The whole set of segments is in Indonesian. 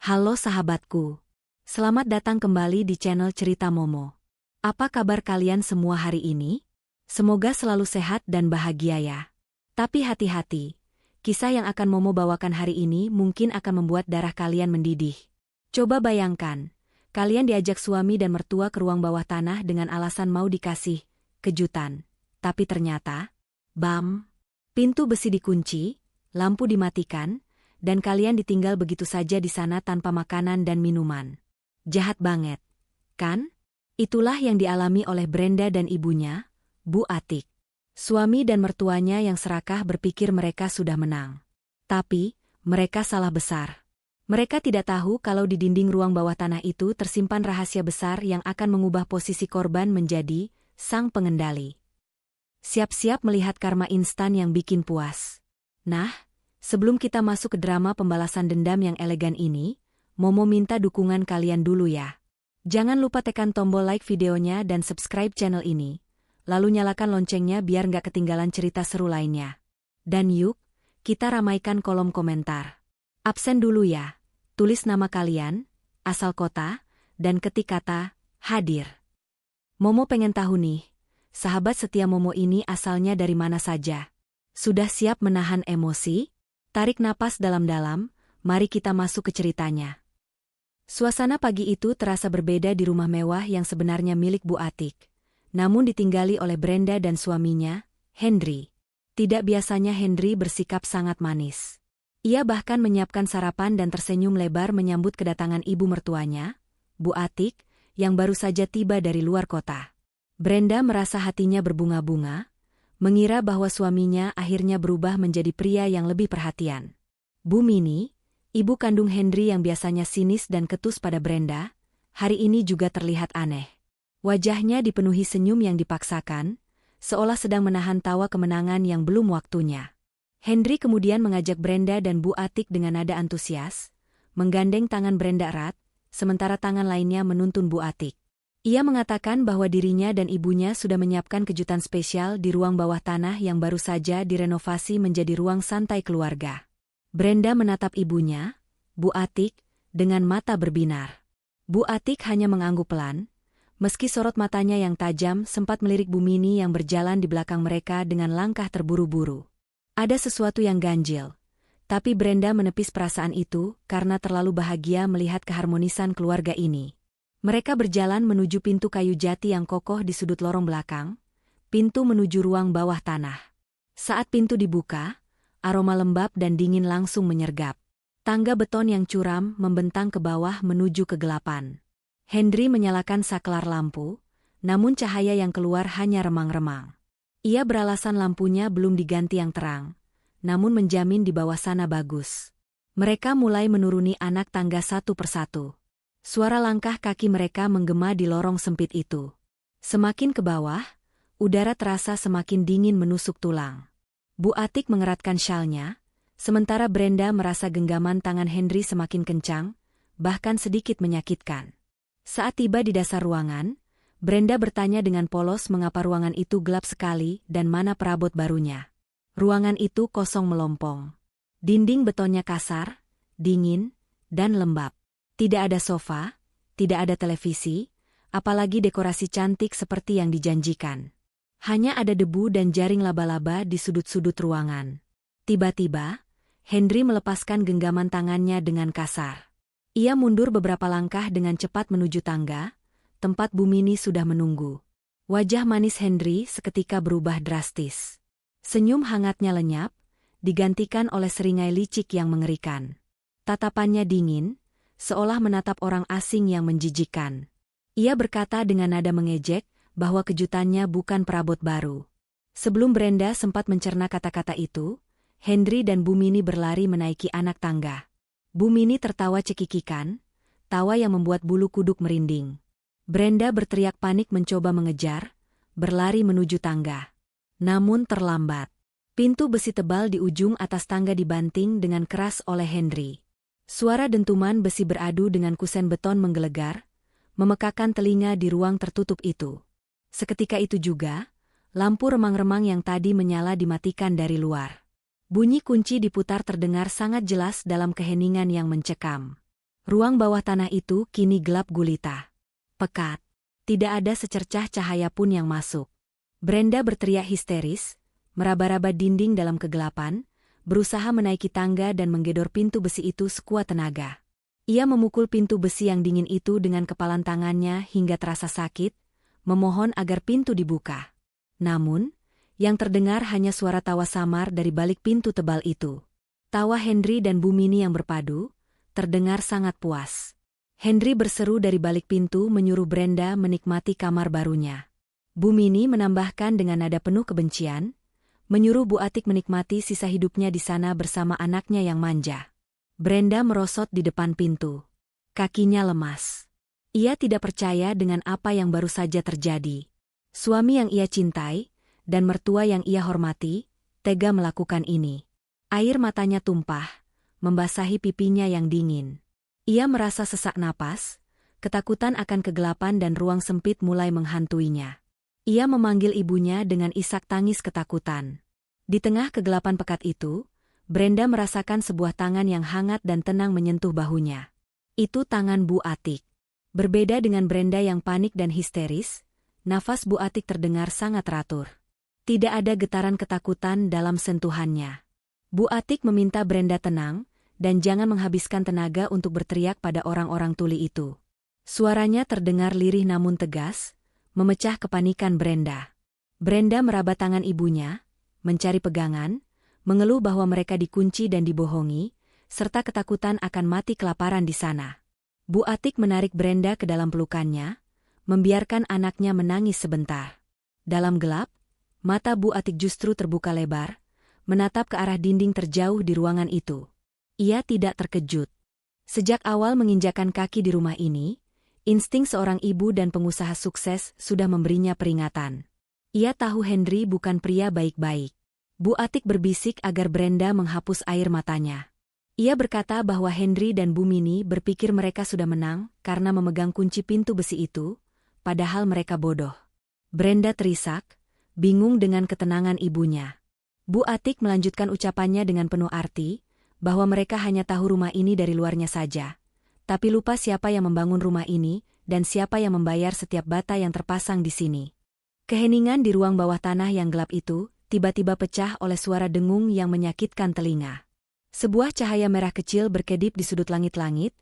Halo sahabatku. Selamat datang kembali di channel Cerita Momo. Apa kabar kalian semua hari ini? Semoga selalu sehat dan bahagia ya. Tapi hati-hati, kisah yang akan Momo bawakan hari ini mungkin akan membuat darah kalian mendidih. Coba bayangkan, kalian diajak suami dan mertua ke ruang bawah tanah dengan alasan mau dikasih kejutan. Tapi ternyata, pintu besi dikunci, lampu dimatikan, dan kalian ditinggal begitu saja di sana tanpa makanan dan minuman. Jahat banget, kan? Itulah yang dialami oleh Brenda dan ibunya, Bu Atik. Suami dan mertuanya yang serakah berpikir mereka sudah menang. Tapi, mereka salah besar. Mereka tidak tahu kalau di dinding ruang bawah tanah itu tersimpan rahasia besar yang akan mengubah posisi korban menjadi sang pengendali. Siap-siap melihat karma instan yang bikin puas. Nah, sebelum kita masuk ke drama pembalasan dendam yang elegan ini, Momo minta dukungan kalian dulu ya. Jangan lupa tekan tombol like videonya dan subscribe channel ini. Lalu nyalakan loncengnya biar nggak ketinggalan cerita seru lainnya. Dan yuk, kita ramaikan kolom komentar. Absen dulu ya. Tulis nama kalian, asal kota, dan ketik kata, hadir. Momo pengen tahu nih, sahabat setia Momo ini asalnya dari mana saja? Sudah siap menahan emosi? Tarik napas dalam-dalam, mari kita masuk ke ceritanya. Suasana pagi itu terasa berbeda di rumah mewah yang sebenarnya milik Bu Atik. Namun ditinggali oleh Brenda dan suaminya, Henry. Tidak biasanya Henry bersikap sangat manis. Ia bahkan menyiapkan sarapan dan tersenyum lebar menyambut kedatangan ibu mertuanya, Bu Atik, yang baru saja tiba dari luar kota. Brenda merasa hatinya berbunga-bunga, mengira bahwa suaminya akhirnya berubah menjadi pria yang lebih perhatian. Bu Mini, ibu kandung Henry yang biasanya sinis dan ketus pada Brenda, hari ini juga terlihat aneh. Wajahnya dipenuhi senyum yang dipaksakan, seolah sedang menahan tawa kemenangan yang belum waktunya. Henry kemudian mengajak Brenda dan Bu Atik dengan nada antusias, menggandeng tangan Brenda erat, sementara tangan lainnya menuntun Bu Atik. Ia mengatakan bahwa dirinya dan ibunya sudah menyiapkan kejutan spesial di ruang bawah tanah yang baru saja direnovasi menjadi ruang santai keluarga. Brenda menatap ibunya, Bu Atik, dengan mata berbinar. Bu Atik hanya mengangguk pelan, meski sorot matanya yang tajam sempat melirik Bu Mini yang berjalan di belakang mereka dengan langkah terburu-buru. Ada sesuatu yang ganjil, tapi Brenda menepis perasaan itu karena terlalu bahagia melihat keharmonisan keluarga ini. Mereka berjalan menuju pintu kayu jati yang kokoh di sudut lorong belakang, pintu menuju ruang bawah tanah. Saat pintu dibuka, aroma lembab dan dingin langsung menyergap. Tangga beton yang curam membentang ke bawah menuju kegelapan. Henry menyalakan saklar lampu, namun cahaya yang keluar hanya remang-remang. Ia beralasan lampunya belum diganti yang terang, namun menjamin di bawah sana bagus. Mereka mulai menuruni anak tangga satu persatu. Suara langkah kaki mereka menggema di lorong sempit itu. Semakin ke bawah, udara terasa semakin dingin menusuk tulang. Bu Atik mengeratkan syalnya, sementara Brenda merasa genggaman tangan Henry semakin kencang, bahkan sedikit menyakitkan. Saat tiba di dasar ruangan, Brenda bertanya dengan polos mengapa ruangan itu gelap sekali dan mana perabot barunya. Ruangan itu kosong melompong. Dinding betonnya kasar, dingin, dan lembab. Tidak ada sofa, tidak ada televisi, apalagi dekorasi cantik seperti yang dijanjikan. Hanya ada debu dan jaring laba-laba di sudut-sudut ruangan. Tiba-tiba, Henry melepaskan genggaman tangannya dengan kasar. Ia mundur beberapa langkah dengan cepat menuju tangga, tempat Bu Mini sudah menunggu. Wajah manis Henry seketika berubah drastis. Senyum hangatnya lenyap, digantikan oleh seringai licik yang mengerikan. Tatapannya dingin, seolah menatap orang asing yang menjijikkan. Ia berkata dengan nada mengejek bahwa kejutannya bukan perabot baru. Sebelum Brenda sempat mencerna kata-kata itu, Henry dan Bu Mini berlari menaiki anak tangga. Bu Mini tertawa cekikikan, tawa yang membuat bulu kuduk merinding. Brenda berteriak panik mencoba mengejar, berlari menuju tangga. Namun terlambat. Pintu besi tebal di ujung atas tangga dibanting dengan keras oleh Henry. Suara dentuman besi beradu dengan kusen beton menggelegar, memekakan telinga di ruang tertutup itu. Seketika itu juga, lampu remang-remang yang tadi menyala dimatikan dari luar. Bunyi kunci diputar terdengar sangat jelas dalam keheningan yang mencekam. Ruang bawah tanah itu kini gelap gulita. Pekat. Tidak ada secercah cahaya pun yang masuk. Brenda berteriak histeris, meraba-raba dinding dalam kegelapan, berusaha menaiki tangga dan menggedor pintu besi itu sekuat tenaga. Ia memukul pintu besi yang dingin itu dengan kepalan tangannya hingga terasa sakit, memohon agar pintu dibuka. Namun, yang terdengar hanya suara tawa samar dari balik pintu tebal itu. Tawa Henry dan Bu Mini yang berpadu, terdengar sangat puas. Henry berseru dari balik pintu menyuruh Brenda menikmati kamar barunya. Bu Mini menambahkan dengan nada penuh kebencian, menyuruh Bu Atik menikmati sisa hidupnya di sana bersama anaknya yang manja. Brenda merosot di depan pintu. Kakinya lemas. Ia tidak percaya dengan apa yang baru saja terjadi. Suami yang ia cintai, dan mertua yang ia hormati, tega melakukan ini. Air matanya tumpah, membasahi pipinya yang dingin. Ia merasa sesak napas, ketakutan akan kegelapan dan ruang sempit mulai menghantuinya. Ia memanggil ibunya dengan isak tangis ketakutan. Di tengah kegelapan pekat itu, Brenda merasakan sebuah tangan yang hangat dan tenang menyentuh bahunya. Itu tangan Bu Atik. Berbeda dengan Brenda yang panik dan histeris, nafas Bu Atik terdengar sangat teratur. Tidak ada getaran ketakutan dalam sentuhannya. Bu Atik meminta Brenda tenang, dan jangan menghabiskan tenaga untuk berteriak pada orang-orang tuli itu. Suaranya terdengar lirih namun tegas, memecah kepanikan Brenda. Brenda meraba tangan ibunya, mencari pegangan, mengeluh bahwa mereka dikunci dan dibohongi, serta ketakutan akan mati kelaparan di sana. Bu Atik menarik Brenda ke dalam pelukannya, membiarkan anaknya menangis sebentar. Dalam gelap, mata Bu Atik justru terbuka lebar, menatap ke arah dinding terjauh di ruangan itu. Ia tidak terkejut. Sejak awal menginjakan kaki di rumah ini, insting seorang ibu dan pengusaha sukses sudah memberinya peringatan. Ia tahu Henry bukan pria baik-baik. Bu Atik berbisik agar Brenda menghapus air matanya. Ia berkata bahwa Henry dan Bu Mini berpikir mereka sudah menang karena memegang kunci pintu besi itu, padahal mereka bodoh. Brenda terisak, bingung dengan ketenangan ibunya. Bu Atik melanjutkan ucapannya dengan penuh arti, bahwa mereka hanya tahu rumah ini dari luarnya saja, tapi lupa siapa yang membangun rumah ini dan siapa yang membayar setiap bata yang terpasang di sini. Keheningan di ruang bawah tanah yang gelap itu tiba-tiba pecah oleh suara dengung yang menyakitkan telinga. Sebuah cahaya merah kecil berkedip di sudut langit-langit,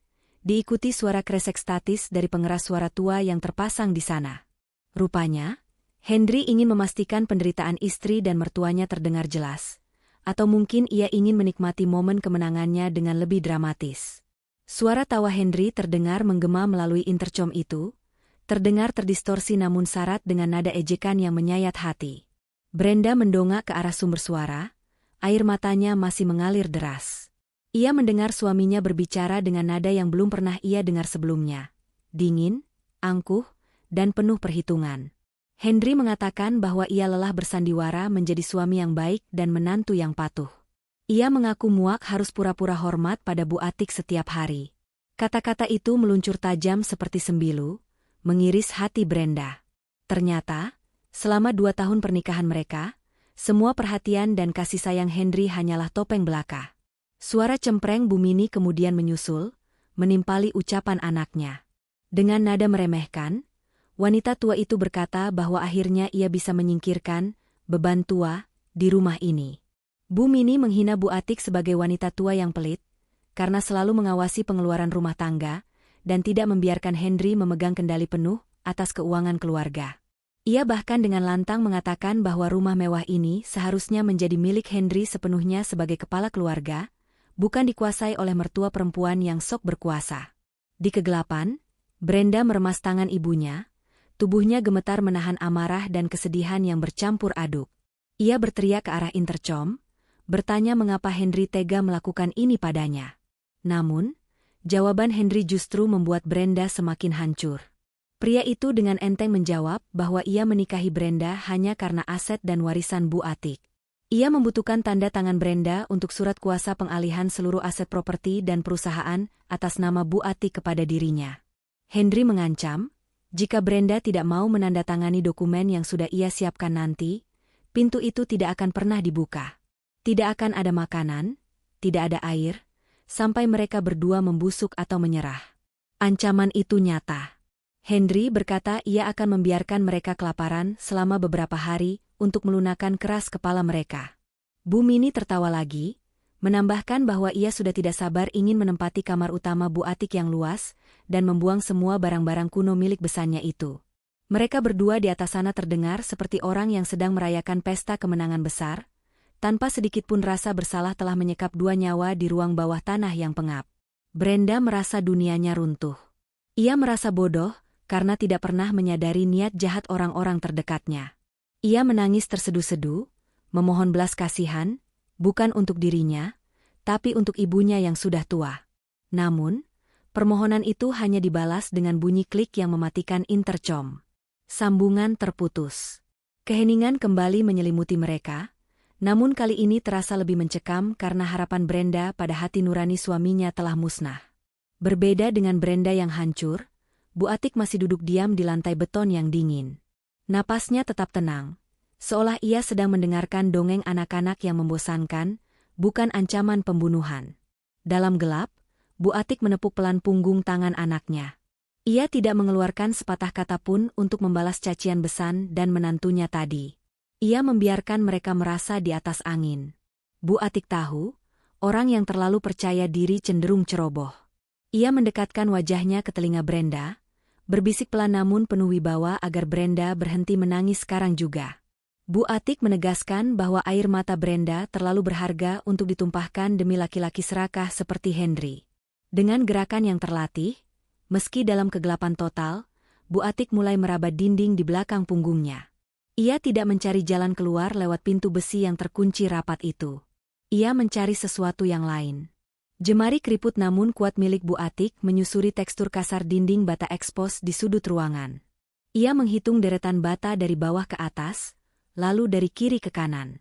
diikuti suara kresek statis dari pengeras suara tua yang terpasang di sana. Rupanya, Henry ingin memastikan penderitaan istri dan mertuanya terdengar jelas, atau mungkin ia ingin menikmati momen kemenangannya dengan lebih dramatis. Suara tawa Henry terdengar menggema melalui intercom itu, terdengar terdistorsi namun syarat dengan nada ejekan yang menyayat hati. Brenda mendongak ke arah sumber suara, air matanya masih mengalir deras. Ia mendengar suaminya berbicara dengan nada yang belum pernah ia dengar sebelumnya. Dingin, angkuh, dan penuh perhitungan. Henry mengatakan bahwa ia lelah bersandiwara menjadi suami yang baik dan menantu yang patuh. Ia mengaku muak harus pura-pura hormat pada Bu Atik setiap hari. Kata-kata itu meluncur tajam seperti sembilu, mengiris hati Brenda. Ternyata, selama 2 tahun pernikahan mereka, semua perhatian dan kasih sayang Henry hanyalah topeng belaka. Suara cempreng Bu Mini kemudian menyusul, menimpali ucapan anaknya. Dengan nada meremehkan, wanita tua itu berkata bahwa akhirnya ia bisa menyingkirkan beban tua di rumah ini. Bu Mini menghina Bu Atik sebagai wanita tua yang pelit, karena selalu mengawasi pengeluaran rumah tangga, dan tidak membiarkan Henry memegang kendali penuh atas keuangan keluarga. Ia bahkan dengan lantang mengatakan bahwa rumah mewah ini seharusnya menjadi milik Henry sepenuhnya sebagai kepala keluarga, bukan dikuasai oleh mertua perempuan yang sok berkuasa. Di kegelapan, Brenda meremas tangan ibunya, tubuhnya gemetar menahan amarah dan kesedihan yang bercampur aduk. Ia berteriak ke arah intercom, bertanya mengapa Henry tega melakukan ini padanya. Namun, jawaban Henry justru membuat Brenda semakin hancur. Pria itu dengan enteng menjawab bahwa ia menikahi Brenda hanya karena aset dan warisan Bu Atik. Ia membutuhkan tanda tangan Brenda untuk surat kuasa pengalihan seluruh aset properti dan perusahaan atas nama Bu Atik kepada dirinya. Henry mengancam, jika Brenda tidak mau menandatangani dokumen yang sudah ia siapkan nanti, pintu itu tidak akan pernah dibuka. Tidak akan ada makanan, tidak ada air, sampai mereka berdua membusuk atau menyerah. Ancaman itu nyata. Henry berkata ia akan membiarkan mereka kelaparan selama beberapa hari untuk melunakkan keras kepala mereka. Bu Mini tertawa lagi, menambahkan bahwa ia sudah tidak sabar ingin menempati kamar utama Bu Atik yang luas dan membuang semua barang-barang kuno milik besannya itu. Mereka berdua di atas sana terdengar seperti orang yang sedang merayakan pesta kemenangan besar, tanpa sedikit pun rasa bersalah telah menyekap dua nyawa di ruang bawah tanah yang pengap. Brenda merasa dunianya runtuh. Ia merasa bodoh karena tidak pernah menyadari niat jahat orang-orang terdekatnya. Ia menangis terseduh-seduh, memohon belas kasihan, bukan untuk dirinya, tapi untuk ibunya yang sudah tua. Namun, permohonan itu hanya dibalas dengan bunyi klik yang mematikan intercom. Sambungan terputus. Keheningan kembali menyelimuti mereka, namun kali ini terasa lebih mencekam karena harapan Brenda pada hati nurani suaminya telah musnah. Berbeda dengan Brenda yang hancur, Bu Atik masih duduk diam di lantai beton yang dingin. Napasnya tetap tenang, seolah ia sedang mendengarkan dongeng anak-anak yang membosankan, bukan ancaman pembunuhan. Dalam gelap, Bu Atik menepuk pelan punggung tangan anaknya. Ia tidak mengeluarkan sepatah kata pun untuk membalas cacian Besan dan menantunya tadi. Ia membiarkan mereka merasa di atas angin. Bu Atik tahu, orang yang terlalu percaya diri cenderung ceroboh. Ia mendekatkan wajahnya ke telinga Brenda, berbisik pelan namun penuh wibawa agar Brenda berhenti menangis sekarang juga. Bu Atik menegaskan bahwa air mata Brenda terlalu berharga untuk ditumpahkan demi laki-laki serakah seperti Henry. Dengan gerakan yang terlatih, meski dalam kegelapan total, Bu Atik mulai meraba dinding di belakang punggungnya. Ia tidak mencari jalan keluar lewat pintu besi yang terkunci rapat itu. Ia mencari sesuatu yang lain. Jemari keriput namun kuat milik Bu Atik menyusuri tekstur kasar dinding bata ekspos di sudut ruangan. Ia menghitung deretan bata dari bawah ke atas, lalu dari kiri ke kanan.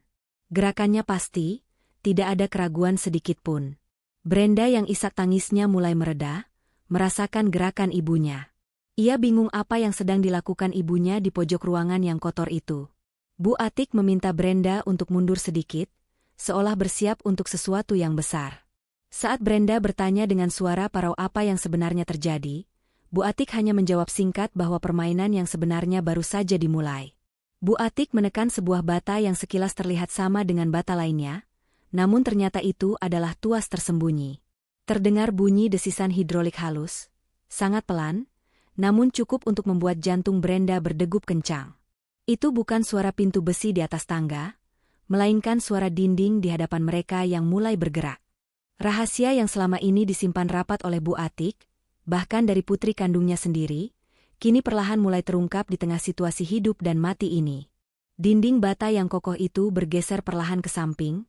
Gerakannya pasti, tidak ada keraguan sedikit pun. Brenda yang isak tangisnya mulai mereda, merasakan gerakan ibunya. Ia bingung apa yang sedang dilakukan ibunya di pojok ruangan yang kotor itu. Bu Atik meminta Brenda untuk mundur sedikit, seolah bersiap untuk sesuatu yang besar. Saat Brenda bertanya dengan suara parau apa yang sebenarnya terjadi, Bu Atik hanya menjawab singkat bahwa permainan yang sebenarnya baru saja dimulai. Bu Atik menekan sebuah bata yang sekilas terlihat sama dengan bata lainnya, namun ternyata itu adalah tuas tersembunyi. Terdengar bunyi desisan hidrolik halus, sangat pelan, namun cukup untuk membuat jantung Brenda berdegup kencang. Itu bukan suara pintu besi di atas tangga, melainkan suara dinding di hadapan mereka yang mulai bergerak. Rahasia yang selama ini disimpan rapat oleh Bu Atik, bahkan dari putri kandungnya sendiri, kini perlahan mulai terungkap di tengah situasi hidup dan mati ini. Dinding bata yang kokoh itu bergeser perlahan ke samping,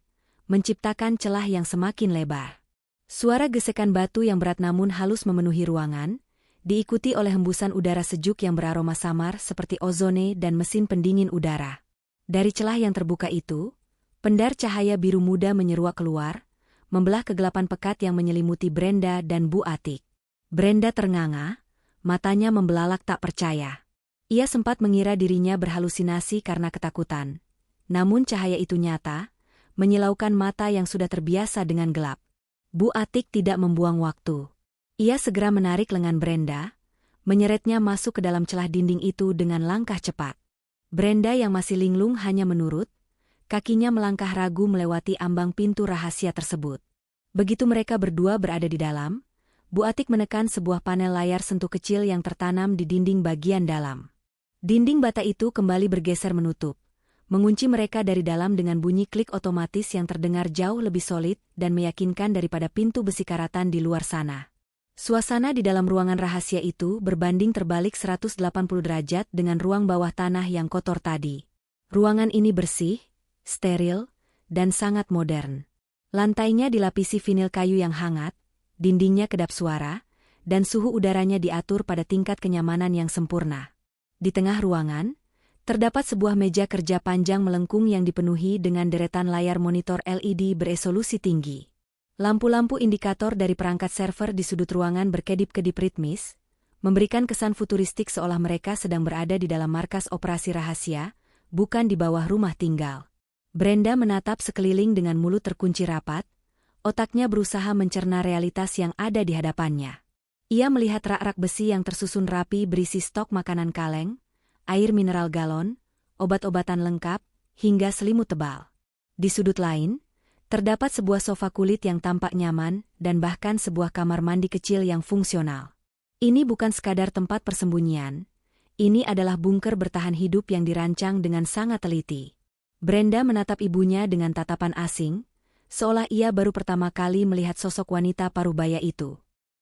menciptakan celah yang semakin lebar. Suara gesekan batu yang berat namun halus memenuhi ruangan, diikuti oleh hembusan udara sejuk yang beraroma samar seperti ozone dan mesin pendingin udara. Dari celah yang terbuka itu, pendar cahaya biru muda menyeruak keluar, membelah kegelapan pekat yang menyelimuti Brenda dan Bu Atik. Brenda ternganga, matanya membelalak tak percaya. Ia sempat mengira dirinya berhalusinasi karena ketakutan. Namun cahaya itu nyata, menyilaukan mata yang sudah terbiasa dengan gelap. Bu Atik tidak membuang waktu. Ia segera menarik lengan Brenda, menyeretnya masuk ke dalam celah dinding itu dengan langkah cepat. Brenda yang masih linglung hanya menurut, kakinya melangkah ragu melewati ambang pintu rahasia tersebut. Begitu mereka berdua berada di dalam, Bu Atik menekan sebuah panel layar sentuh kecil yang tertanam di dinding bagian dalam. Dinding bata itu kembali bergeser menutup, mengunci mereka dari dalam dengan bunyi klik otomatis yang terdengar jauh lebih solid dan meyakinkan daripada pintu besi karatan di luar sana. Suasana di dalam ruangan rahasia itu berbanding terbalik 180 derajat dengan ruang bawah tanah yang kotor tadi. Ruangan ini bersih, steril, dan sangat modern. Lantainya dilapisi vinil kayu yang hangat, dindingnya kedap suara, dan suhu udaranya diatur pada tingkat kenyamanan yang sempurna. Di tengah ruangan, terdapat sebuah meja kerja panjang melengkung yang dipenuhi dengan deretan layar monitor LED beresolusi tinggi. Lampu-lampu indikator dari perangkat server di sudut ruangan berkedip-kedip ritmis, memberikan kesan futuristik seolah mereka sedang berada di dalam markas operasi rahasia, bukan di bawah rumah tinggal. Brenda menatap sekeliling dengan mulut terkunci rapat, Otaknya berusaha mencerna realitas yang ada di hadapannya. Ia melihat rak-rak besi yang tersusun rapi berisi stok makanan kaleng, air mineral galon, obat-obatan lengkap, hingga selimut tebal. Di sudut lain, terdapat sebuah sofa kulit yang tampak nyaman dan bahkan sebuah kamar mandi kecil yang fungsional. Ini bukan sekadar tempat persembunyian, ini adalah bunker bertahan hidup yang dirancang dengan sangat teliti. Brenda menatap ibunya dengan tatapan asing, seolah ia baru pertama kali melihat sosok wanita parubaya itu.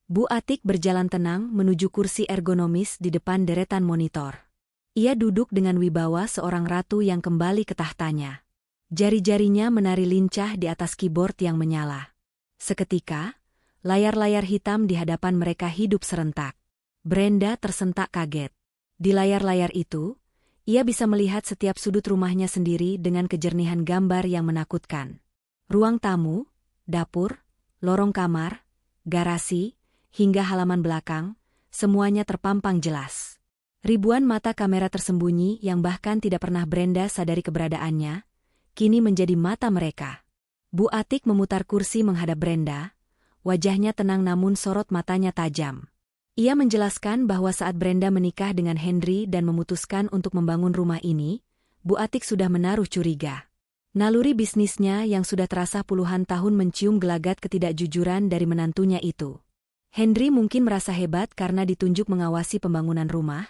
Bu Atik berjalan tenang menuju kursi ergonomis di depan deretan monitor. Ia duduk dengan wibawa seorang ratu yang kembali ke tahtanya. Jari-jarinya menari lincah di atas keyboard yang menyala. Seketika, layar-layar hitam di hadapan mereka hidup serentak. Brenda tersentak kaget. Di layar-layar itu, ia bisa melihat setiap sudut rumahnya sendiri dengan kejernihan gambar yang menakutkan. Ruang tamu, dapur, lorong kamar, garasi, hingga halaman belakang, semuanya terpampang jelas. Ribuan mata kamera tersembunyi yang bahkan tidak pernah Brenda sadari keberadaannya, kini menjadi mata mereka. Bu Atik memutar kursi menghadap Brenda, wajahnya tenang namun sorot matanya tajam. Ia menjelaskan bahwa saat Brenda menikah dengan Henry dan memutuskan untuk membangun rumah ini, Bu Atik sudah menaruh curiga. Naluri bisnisnya yang sudah terasa puluhan tahun mencium gelagat ketidakjujuran dari menantunya itu. Henry mungkin merasa hebat karena ditunjuk mengawasi pembangunan rumah,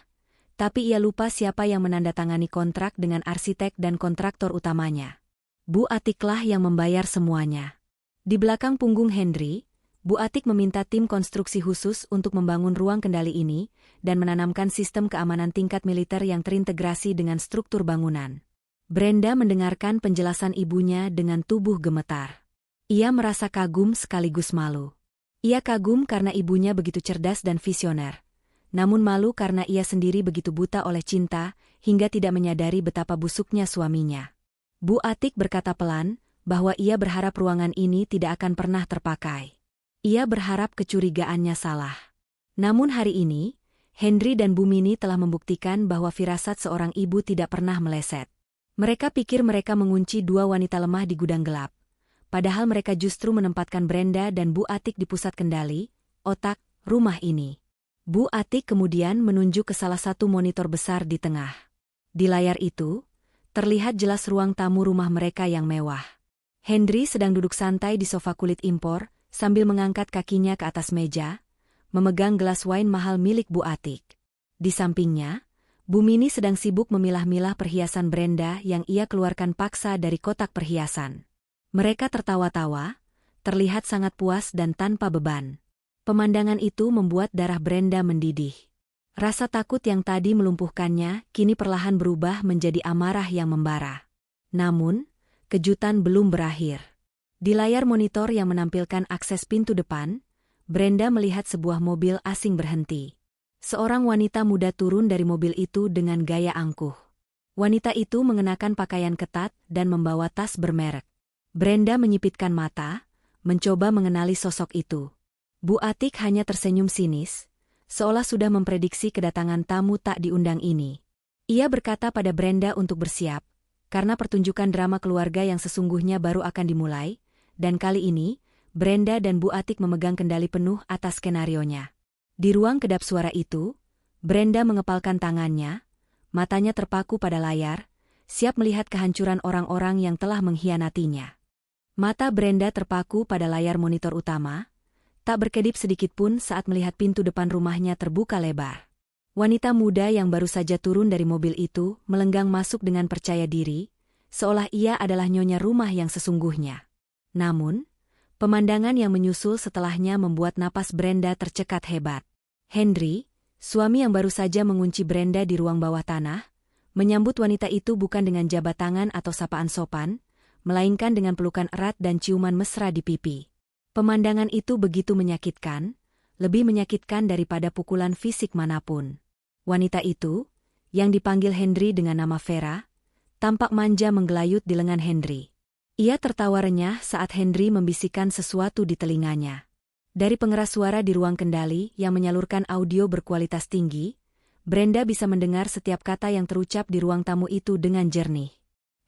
tapi ia lupa siapa yang menandatangani kontrak dengan arsitek dan kontraktor utamanya. Bu Atiklah yang membayar semuanya. Di belakang punggung Henry, Bu Atik meminta tim konstruksi khusus untuk membangun ruang kendali ini dan menanamkan sistem keamanan tingkat militer yang terintegrasi dengan struktur bangunan. Brenda mendengarkan penjelasan ibunya dengan tubuh gemetar. Ia merasa kagum sekaligus malu. Ia kagum karena ibunya begitu cerdas dan visioner, namun malu karena ia sendiri begitu buta oleh cinta hingga tidak menyadari betapa busuknya suaminya. Bu Atik berkata pelan bahwa ia berharap ruangan ini tidak akan pernah terpakai. Ia berharap kecurigaannya salah. Namun hari ini, Henry dan Bu Mini telah membuktikan bahwa firasat seorang ibu tidak pernah meleset. Mereka pikir mereka mengunci dua wanita lemah di gudang gelap, padahal mereka justru menempatkan Brenda dan Bu Atik di pusat kendali, otak, rumah ini. Bu Atik kemudian menunjuk ke salah satu monitor besar di tengah. Di layar itu, terlihat jelas ruang tamu rumah mereka yang mewah. Henry sedang duduk santai di sofa kulit impor, sambil mengangkat kakinya ke atas meja, memegang gelas wine mahal milik Bu Atik. Di sampingnya, Bu Mini sedang sibuk memilah-milah perhiasan Brenda yang ia keluarkan paksa dari kotak perhiasan. Mereka tertawa-tawa, terlihat sangat puas dan tanpa beban. Pemandangan itu membuat darah Brenda mendidih. Rasa takut yang tadi melumpuhkannya kini perlahan berubah menjadi amarah yang membara. Namun, kejutan belum berakhir. Di layar monitor yang menampilkan akses pintu depan, Brenda melihat sebuah mobil asing berhenti. Seorang wanita muda turun dari mobil itu dengan gaya angkuh. Wanita itu mengenakan pakaian ketat dan membawa tas bermerek. Brenda menyipitkan mata, mencoba mengenali sosok itu. Bu Atik hanya tersenyum sinis, seolah sudah memprediksi kedatangan tamu tak diundang ini. Ia berkata pada Brenda untuk bersiap, karena pertunjukan drama keluarga yang sesungguhnya baru akan dimulai, dan kali ini, Brenda dan Bu Atik memegang kendali penuh atas skenarionya. Di ruang kedap suara itu, Brenda mengepalkan tangannya, matanya terpaku pada layar, siap melihat kehancuran orang-orang yang telah mengkhianatinya. Mata Brenda terpaku pada layar monitor utama, tak berkedip sedikitpun saat melihat pintu depan rumahnya terbuka lebar. Wanita muda yang baru saja turun dari mobil itu melenggang masuk dengan percaya diri, seolah ia adalah nyonya rumah yang sesungguhnya. Namun, pemandangan yang menyusul setelahnya membuat napas Brenda tercekat hebat. Henry, suami yang baru saja mengunci Brenda di ruang bawah tanah, menyambut wanita itu bukan dengan jabat tangan atau sapaan sopan, melainkan dengan pelukan erat dan ciuman mesra di pipi. Pemandangan itu begitu menyakitkan, lebih menyakitkan daripada pukulan fisik manapun. Wanita itu, yang dipanggil Henry dengan nama Vera, tampak manja menggelayut di lengan Henry. Ia tertawa renyah saat Henry membisikkan sesuatu di telinganya. Dari pengeras suara di ruang kendali yang menyalurkan audio berkualitas tinggi, Brenda bisa mendengar setiap kata yang terucap di ruang tamu itu dengan jernih.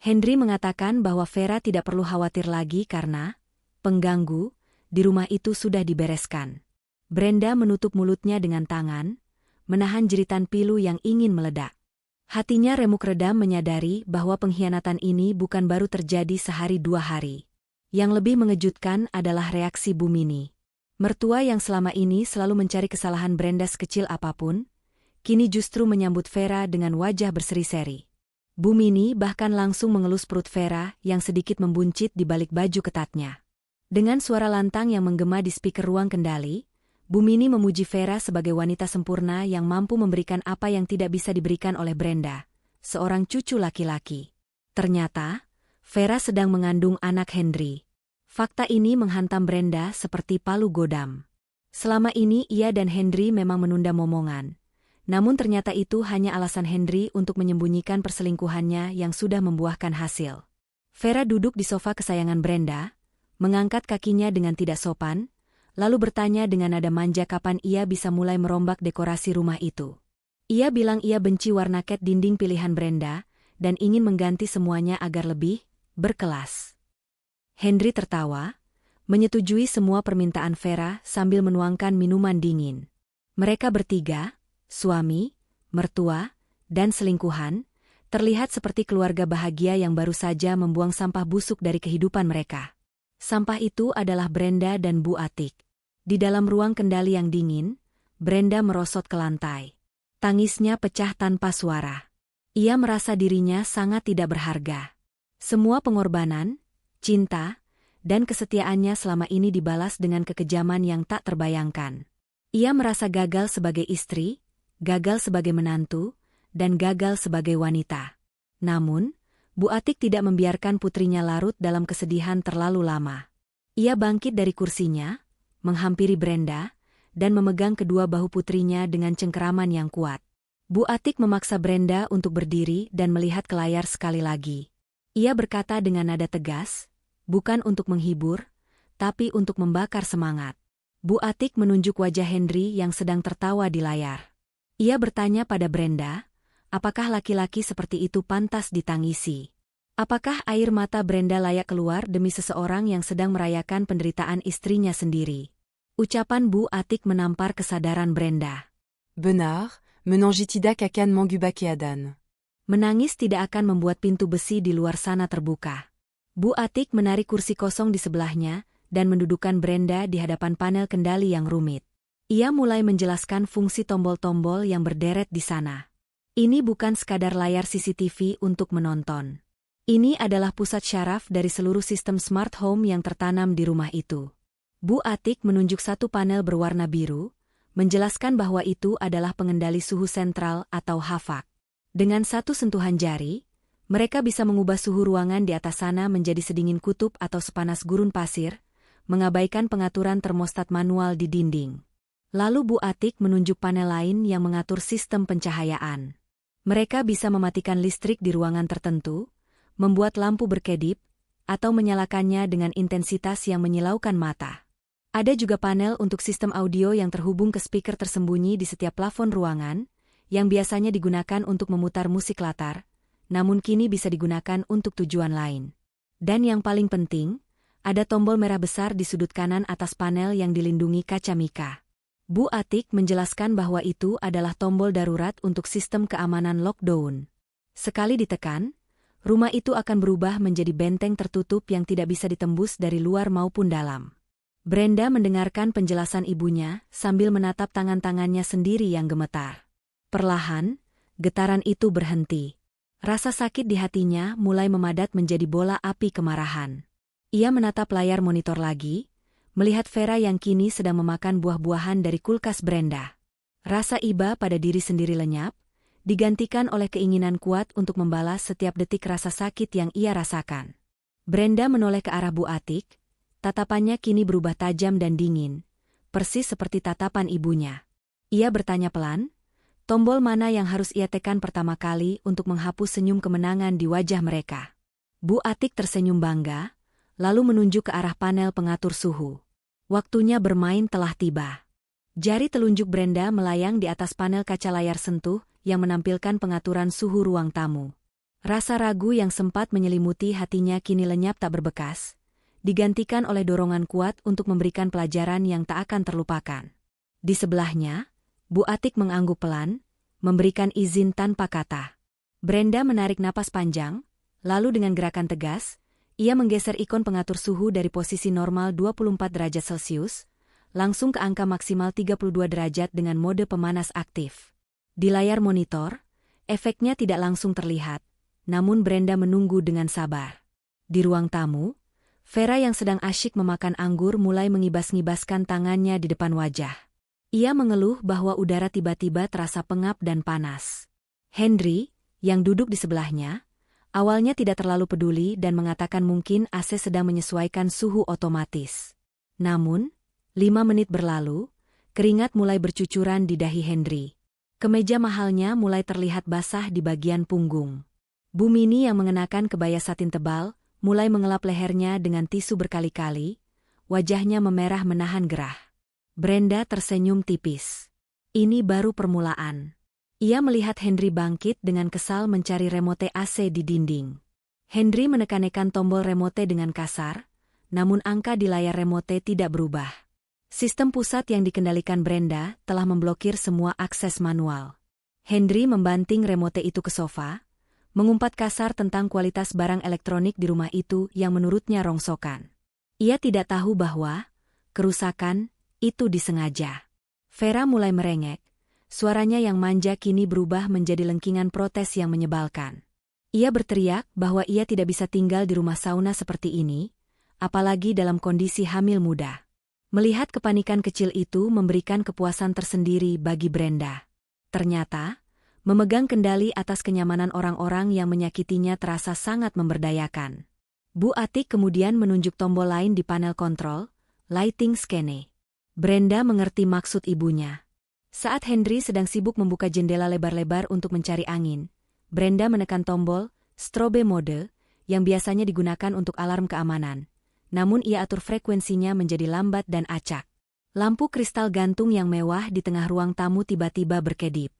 Henry mengatakan bahwa Vera tidak perlu khawatir lagi karena pengganggu di rumah itu sudah dibereskan. Brenda menutup mulutnya dengan tangan, menahan jeritan pilu yang ingin meledak. Hatinya remuk redam menyadari bahwa pengkhianatan ini bukan baru terjadi sehari dua hari. Yang lebih mengejutkan adalah reaksi Bu Mini. Mertua yang selama ini selalu mencari kesalahan Brenda sekecil apapun, kini justru menyambut Vera dengan wajah berseri-seri. Bu Mini bahkan langsung mengelus perut Vera yang sedikit membuncit di balik baju ketatnya. Dengan suara lantang yang menggema di speaker ruang kendali, Bu Mini memuji Vera sebagai wanita sempurna yang mampu memberikan apa yang tidak bisa diberikan oleh Brenda, seorang cucu laki-laki. Ternyata, Vera sedang mengandung anak Henry. Fakta ini menghantam Brenda seperti palu godam. Selama ini ia dan Henry memang menunda momongan. Namun ternyata itu hanya alasan Henry untuk menyembunyikan perselingkuhannya yang sudah membuahkan hasil. Vera duduk di sofa kesayangan Brenda, mengangkat kakinya dengan tidak sopan, lalu bertanya dengan nada manja kapan ia bisa mulai merombak dekorasi rumah itu. Ia bilang ia benci warna cat dinding pilihan Brenda, dan ingin mengganti semuanya agar lebih berkelas. Henry tertawa, menyetujui semua permintaan Vera sambil menuangkan minuman dingin. Mereka bertiga, suami, mertua, dan selingkuhan, terlihat seperti keluarga bahagia yang baru saja membuang sampah busuk dari kehidupan mereka. Sampah itu adalah Brenda dan Bu Atik. Di dalam ruang kendali yang dingin, Brenda merosot ke lantai. Tangisnya pecah tanpa suara. Ia merasa dirinya sangat tidak berharga. Semua pengorbanan, cinta, dan kesetiaannya selama ini dibalas dengan kekejaman yang tak terbayangkan. Ia merasa gagal sebagai istri, gagal sebagai menantu, dan gagal sebagai wanita. Namun, Bu Atik tidak membiarkan putrinya larut dalam kesedihan terlalu lama. Ia bangkit dari kursinya, menghampiri Brenda, dan memegang kedua bahu putrinya dengan cengkeraman yang kuat. Bu Atik memaksa Brenda untuk berdiri dan melihat ke layar sekali lagi. Ia berkata dengan nada tegas, bukan untuk menghibur, tapi untuk membakar semangat. Bu Atik menunjuk wajah Henry yang sedang tertawa di layar. Ia bertanya pada Brenda, apakah laki-laki seperti itu pantas ditangisi? Apakah air mata Brenda layak keluar demi seseorang yang sedang merayakan penderitaan istrinya sendiri? Ucapan Bu Atik menampar kesadaran Brenda. Benar, menangis tidak akan mengubah keadaan. Menangis tidak akan membuat pintu besi di luar sana terbuka. Bu Atik menarik kursi kosong di sebelahnya dan mendudukkan Brenda di hadapan panel kendali yang rumit. Ia mulai menjelaskan fungsi tombol-tombol yang berderet di sana. Ini bukan sekadar layar CCTV untuk menonton. Ini adalah pusat syaraf dari seluruh sistem smart home yang tertanam di rumah itu. Bu Atik menunjuk satu panel berwarna biru, menjelaskan bahwa itu adalah pengendali suhu sentral atau HVAC. Dengan satu sentuhan jari, mereka bisa mengubah suhu ruangan di atas sana menjadi sedingin kutub atau sepanas gurun pasir, mengabaikan pengaturan termostat manual di dinding. Lalu Bu Atik menunjuk panel lain yang mengatur sistem pencahayaan. Mereka bisa mematikan listrik di ruangan tertentu, membuat lampu berkedip, atau menyalakannya dengan intensitas yang menyilaukan mata. Ada juga panel untuk sistem audio yang terhubung ke speaker tersembunyi di setiap plafon ruangan, yang biasanya digunakan untuk memutar musik latar, namun kini bisa digunakan untuk tujuan lain. Dan yang paling penting, ada tombol merah besar di sudut kanan atas panel yang dilindungi kaca mika. Bu Atik menjelaskan bahwa itu adalah tombol darurat untuk sistem keamanan lockdown. Sekali ditekan, rumah itu akan berubah menjadi benteng tertutup yang tidak bisa ditembus dari luar maupun dalam. Brenda mendengarkan penjelasan ibunya sambil menatap tangan-tangannya sendiri yang gemetar. Perlahan, getaran itu berhenti. Rasa sakit di hatinya mulai memadat menjadi bola api kemarahan. Ia menatap layar monitor lagi, melihat Vera yang kini sedang memakan buah-buahan dari kulkas Brenda. Rasa iba pada diri sendiri lenyap, digantikan oleh keinginan kuat untuk membalas setiap detik rasa sakit yang ia rasakan. Brenda menoleh ke arah Bu Atik, tatapannya kini berubah tajam dan dingin, persis seperti tatapan ibunya. Ia bertanya pelan, tombol mana yang harus ia tekan pertama kali untuk menghapus senyum kemenangan di wajah mereka. Bu Atik tersenyum bangga, lalu menunjuk ke arah panel pengatur suhu. Waktunya bermain telah tiba. Jari telunjuk Brenda melayang di atas panel kaca layar sentuh yang menampilkan pengaturan suhu ruang tamu. Rasa ragu yang sempat menyelimuti hatinya kini lenyap tak berbekas, digantikan oleh dorongan kuat untuk memberikan pelajaran yang tak akan terlupakan. Di sebelahnya, Bu Atik mengangguk pelan, memberikan izin tanpa kata. Brenda menarik napas panjang, lalu dengan gerakan tegas, ia menggeser ikon pengatur suhu dari posisi normal 24 derajat Celcius, langsung ke angka maksimal 32 derajat dengan mode pemanas aktif. Di layar monitor, efeknya tidak langsung terlihat, namun Brenda menunggu dengan sabar. Di ruang tamu, Vera yang sedang asyik memakan anggur mulai ngibas-ngibaskan tangannya di depan wajah. Ia mengeluh bahwa udara tiba-tiba terasa pengap dan panas. Henry, yang duduk di sebelahnya, awalnya tidak terlalu peduli dan mengatakan mungkin AC sedang menyesuaikan suhu otomatis. Namun, 5 menit berlalu, keringat mulai bercucuran di dahi Henry. Kemeja mahalnya mulai terlihat basah di bagian punggung. Bu Mini yang mengenakan kebaya satin tebal, mulai mengelap lehernya dengan tisu berkali-kali, wajahnya memerah menahan gerah. Brenda tersenyum tipis. Ini baru permulaan. Ia melihat Henry bangkit dengan kesal mencari remote AC di dinding. Henry menekan-nekan tombol remote dengan kasar, namun angka di layar remote tidak berubah. Sistem pusat yang dikendalikan Brenda telah memblokir semua akses manual. Henry membanting remote itu ke sofa, mengumpat kasar tentang kualitas barang elektronik di rumah itu yang menurutnya rongsokan. Ia tidak tahu bahwa kerusakan itu disengaja. Vera mulai merengek. Suaranya yang manja kini berubah menjadi lengkingan protes yang menyebalkan. Ia berteriak bahwa ia tidak bisa tinggal di rumah sauna seperti ini, apalagi dalam kondisi hamil muda. Melihat kepanikan kecil itu memberikan kepuasan tersendiri bagi Brenda. Ternyata, memegang kendali atas kenyamanan orang-orang yang menyakitinya terasa sangat memberdayakan. Bu Atik kemudian menunjuk tombol lain di panel kontrol, lighting scanner. Brenda mengerti maksud ibunya. Saat Henry sedang sibuk membuka jendela lebar-lebar untuk mencari angin, Brenda menekan tombol strobe mode yang biasanya digunakan untuk alarm keamanan. Namun ia atur frekuensinya menjadi lambat dan acak. Lampu kristal gantung yang mewah di tengah ruang tamu tiba-tiba berkedip.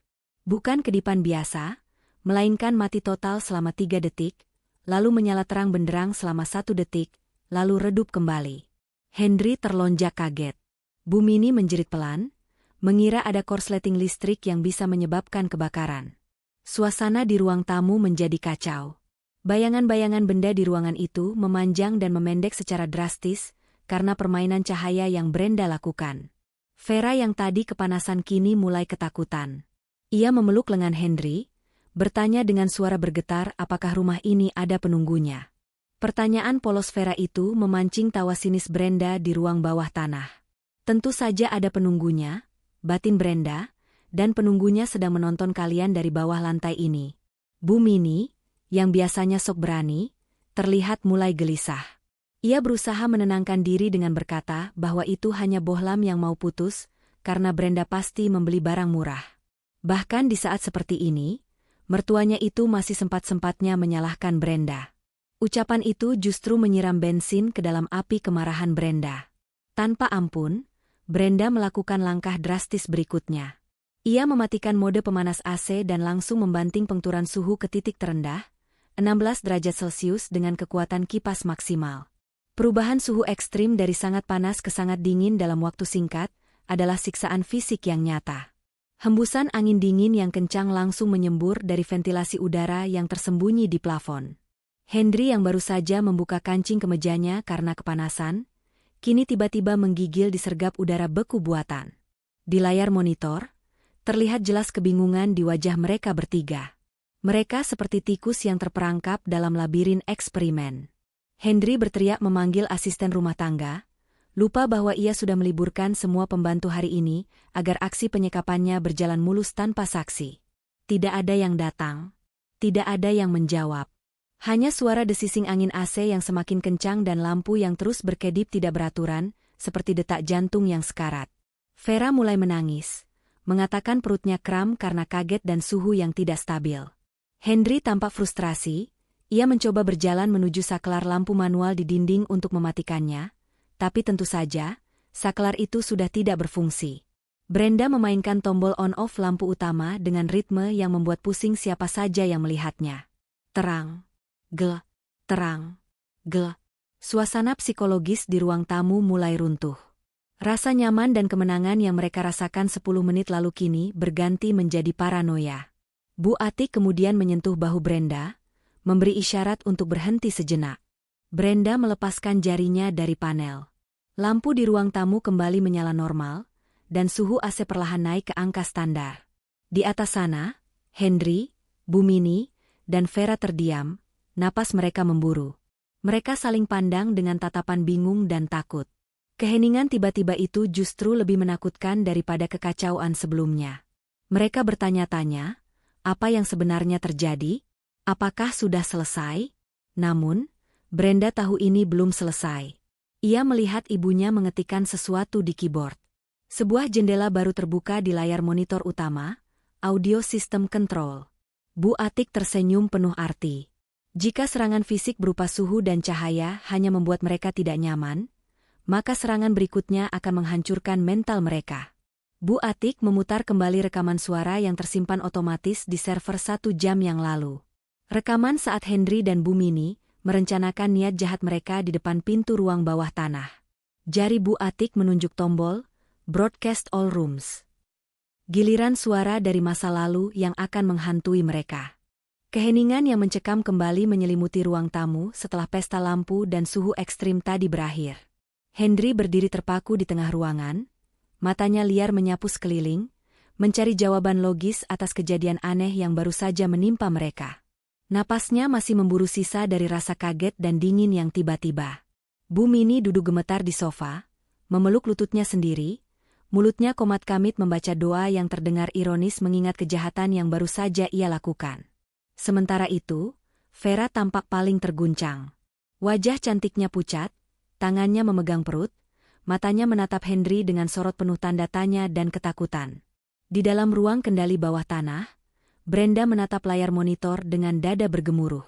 Bukan kedipan biasa, melainkan mati total selama 3 detik, lalu menyala terang benderang selama 1 detik, lalu redup kembali. Henry terlonjak kaget. Bu Mini menjerit pelan, mengira ada korsleting listrik yang bisa menyebabkan kebakaran. Suasana di ruang tamu menjadi kacau. Bayangan-bayangan benda di ruangan itu memanjang dan memendek secara drastis karena permainan cahaya yang Brenda lakukan. Vera yang tadi kepanasan kini mulai ketakutan. Ia memeluk lengan Henry, bertanya dengan suara bergetar apakah rumah ini ada penunggunya. Pertanyaan polos Vera itu memancing tawa sinis Brenda di ruang bawah tanah. Tentu saja ada penunggunya, batin Brenda, dan penunggunya sedang menonton kalian dari bawah lantai ini. Bu Mini, yang biasanya sok berani, terlihat mulai gelisah. Ia berusaha menenangkan diri dengan berkata bahwa itu hanya bohlam yang mau putus, karena Brenda pasti membeli barang murah. Bahkan di saat seperti ini, mertuanya itu masih sempat-sempatnya menyalahkan Brenda. Ucapan itu justru menyiram bensin ke dalam api kemarahan Brenda. Tanpa ampun, Brenda melakukan langkah drastis berikutnya. Ia mematikan mode pemanas AC dan langsung membanting pengturan suhu ke titik terendah, 16 derajat Celcius dengan kekuatan kipas maksimal. Perubahan suhu ekstrim dari sangat panas ke sangat dingin dalam waktu singkat adalah siksaan fisik yang nyata. Hembusan angin dingin yang kencang langsung menyembur dari ventilasi udara yang tersembunyi di plafon. Henry yang baru saja membuka kancing kemejanya karena kepanasan, kini tiba-tiba menggigil disergap udara beku buatan. Di layar monitor, terlihat jelas kebingungan di wajah mereka bertiga. Mereka seperti tikus yang terperangkap dalam labirin eksperimen. Henry berteriak memanggil asisten rumah tangga, lupa bahwa ia sudah meliburkan semua pembantu hari ini agar aksi penyekapannya berjalan mulus tanpa saksi. Tidak ada yang datang. Tidak ada yang menjawab. Hanya suara desising angin AC yang semakin kencang dan lampu yang terus berkedip tidak beraturan, seperti detak jantung yang sekarat. Vera mulai menangis, mengatakan perutnya kram karena kaget dan suhu yang tidak stabil. Henry tampak frustrasi, ia mencoba berjalan menuju saklar lampu manual di dinding untuk mematikannya, tapi tentu saja, saklar itu sudah tidak berfungsi. Brenda memainkan tombol on-off lampu utama dengan ritme yang membuat pusing siapa saja yang melihatnya. Terang. Terang. Suasana psikologis di ruang tamu mulai runtuh. Rasa nyaman dan kemenangan yang mereka rasakan 10 menit lalu kini berganti menjadi paranoia. Bu Atik kemudian menyentuh bahu Brenda, memberi isyarat untuk berhenti sejenak. Brenda melepaskan jarinya dari panel. Lampu di ruang tamu kembali menyala normal, dan suhu AC perlahan naik ke angka standar. Di atas sana, Henry, Bu Mini, dan Vera terdiam, napas mereka memburu. Mereka saling pandang dengan tatapan bingung dan takut. Keheningan tiba-tiba itu justru lebih menakutkan daripada kekacauan sebelumnya. Mereka bertanya-tanya, apa yang sebenarnya terjadi? Apakah sudah selesai? Namun, Brenda tahu ini belum selesai. Ia melihat ibunya mengetikkan sesuatu di keyboard. Sebuah jendela baru terbuka di layar monitor utama, audio system control. Bu Atik tersenyum penuh arti. Jika serangan fisik berupa suhu dan cahaya hanya membuat mereka tidak nyaman, maka serangan berikutnya akan menghancurkan mental mereka. Bu Atik memutar kembali rekaman suara yang tersimpan otomatis di server 1 jam yang lalu. Rekaman saat Henry dan Bu Mini merencanakan niat jahat mereka di depan pintu ruang bawah tanah. Jari Bu Atik menunjuk tombol, broadcast all rooms. Giliran suara dari masa lalu yang akan menghantui mereka. Keheningan yang mencekam kembali menyelimuti ruang tamu setelah pesta lampu dan suhu ekstrim tadi berakhir. Henry berdiri terpaku di tengah ruangan, matanya liar menyapu sekeliling, mencari jawaban logis atas kejadian aneh yang baru saja menimpa mereka. Napasnya masih memburu sisa dari rasa kaget dan dingin yang tiba-tiba. Bu Mini duduk gemetar di sofa, memeluk lututnya sendiri, mulutnya komat-kamit membaca doa yang terdengar ironis mengingat kejahatan yang baru saja ia lakukan. Sementara itu, Vera tampak paling terguncang. Wajah cantiknya pucat, tangannya memegang perut, matanya menatap Henry dengan sorot penuh tanda tanya dan ketakutan. Di dalam ruang kendali bawah tanah, Brenda menatap layar monitor dengan dada bergemuruh.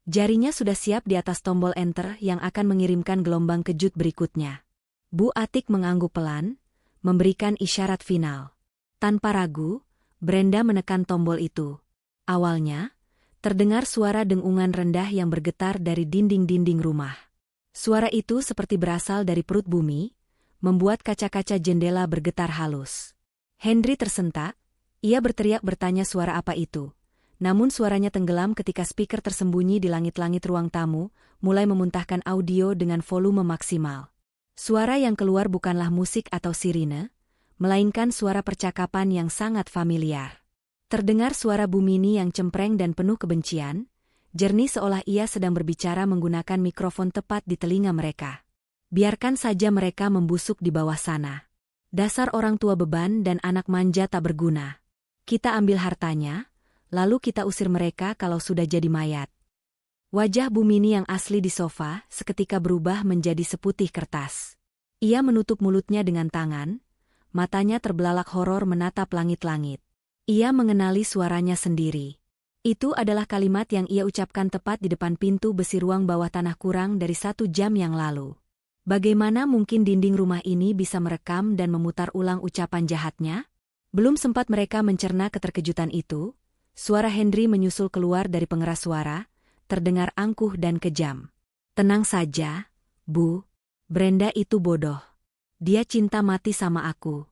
Jarinya sudah siap di atas tombol enter yang akan mengirimkan gelombang kejut berikutnya. Bu Atik mengangguk pelan, memberikan isyarat final. Tanpa ragu, Brenda menekan tombol itu. Awalnya, terdengar suara dengungan rendah yang bergetar dari dinding-dinding rumah. Suara itu seperti berasal dari perut bumi, membuat kaca-kaca jendela bergetar halus. Henry tersentak, ia berteriak bertanya suara apa itu. Namun suaranya tenggelam ketika speaker tersembunyi di langit-langit ruang tamu, mulai memuntahkan audio dengan volume maksimal. Suara yang keluar bukanlah musik atau sirine, melainkan suara percakapan yang sangat familiar. Terdengar suara Bu Mini yang cempreng dan penuh kebencian, jernih seolah ia sedang berbicara menggunakan mikrofon tepat di telinga mereka. Biarkan saja mereka membusuk di bawah sana. Dasar orang tua beban dan anak manja tak berguna. Kita ambil hartanya, lalu kita usir mereka kalau sudah jadi mayat. Wajah Bu Mini yang asli di sofa seketika berubah menjadi seputih kertas. Ia menutup mulutnya dengan tangan, matanya terbelalak horor menatap langit-langit. Ia mengenali suaranya sendiri. Itu adalah kalimat yang ia ucapkan tepat di depan pintu besi ruang bawah tanah kurang dari 1 jam yang lalu. Bagaimana mungkin dinding rumah ini bisa merekam dan memutar ulang ucapan jahatnya? Belum sempat mereka mencerna keterkejutan itu, suara Henry menyusul keluar dari pengeras suara, terdengar angkuh dan kejam. Tenang saja, Bu. Brenda itu bodoh. Dia cinta mati sama aku.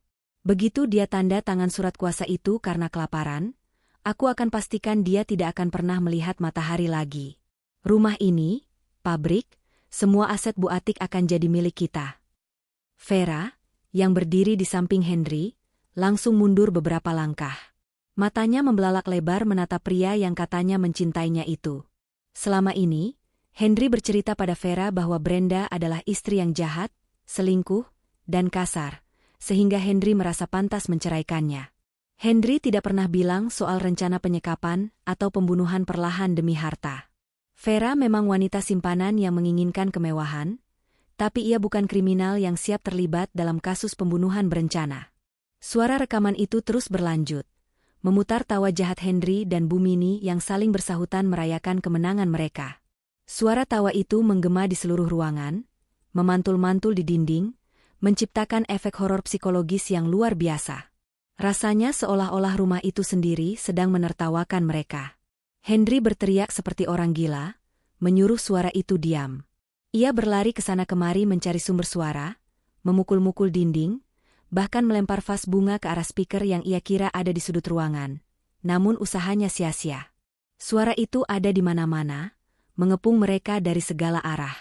Begitu dia tanda tangan surat kuasa itu karena kelaparan, aku akan pastikan dia tidak akan pernah melihat matahari lagi. Rumah ini, pabrik, semua aset Bu Atik akan jadi milik kita. Vera, yang berdiri di samping Henry, langsung mundur beberapa langkah. Matanya membelalak lebar menatap pria yang katanya mencintainya itu. Selama ini, Henry bercerita pada Vera bahwa Brenda adalah istri yang jahat, selingkuh, dan kasar, sehingga Henry merasa pantas menceraikannya. Henry tidak pernah bilang soal rencana penyekapan atau pembunuhan perlahan demi harta. Vera memang wanita simpanan yang menginginkan kemewahan, tapi ia bukan kriminal yang siap terlibat dalam kasus pembunuhan berencana. Suara rekaman itu terus berlanjut, memutar tawa jahat Henry dan Bu Mini yang saling bersahutan merayakan kemenangan mereka. Suara tawa itu menggema di seluruh ruangan, memantul-mantul di dinding, menciptakan efek horor psikologis yang luar biasa. Rasanya seolah-olah rumah itu sendiri sedang menertawakan mereka. Henry berteriak seperti orang gila, menyuruh suara itu diam. Ia berlari ke sana kemari mencari sumber suara, memukul-mukul dinding, bahkan melempar vas bunga ke arah speaker yang ia kira ada di sudut ruangan. Namun usahanya sia-sia. Suara itu ada di mana-mana, mengepung mereka dari segala arah.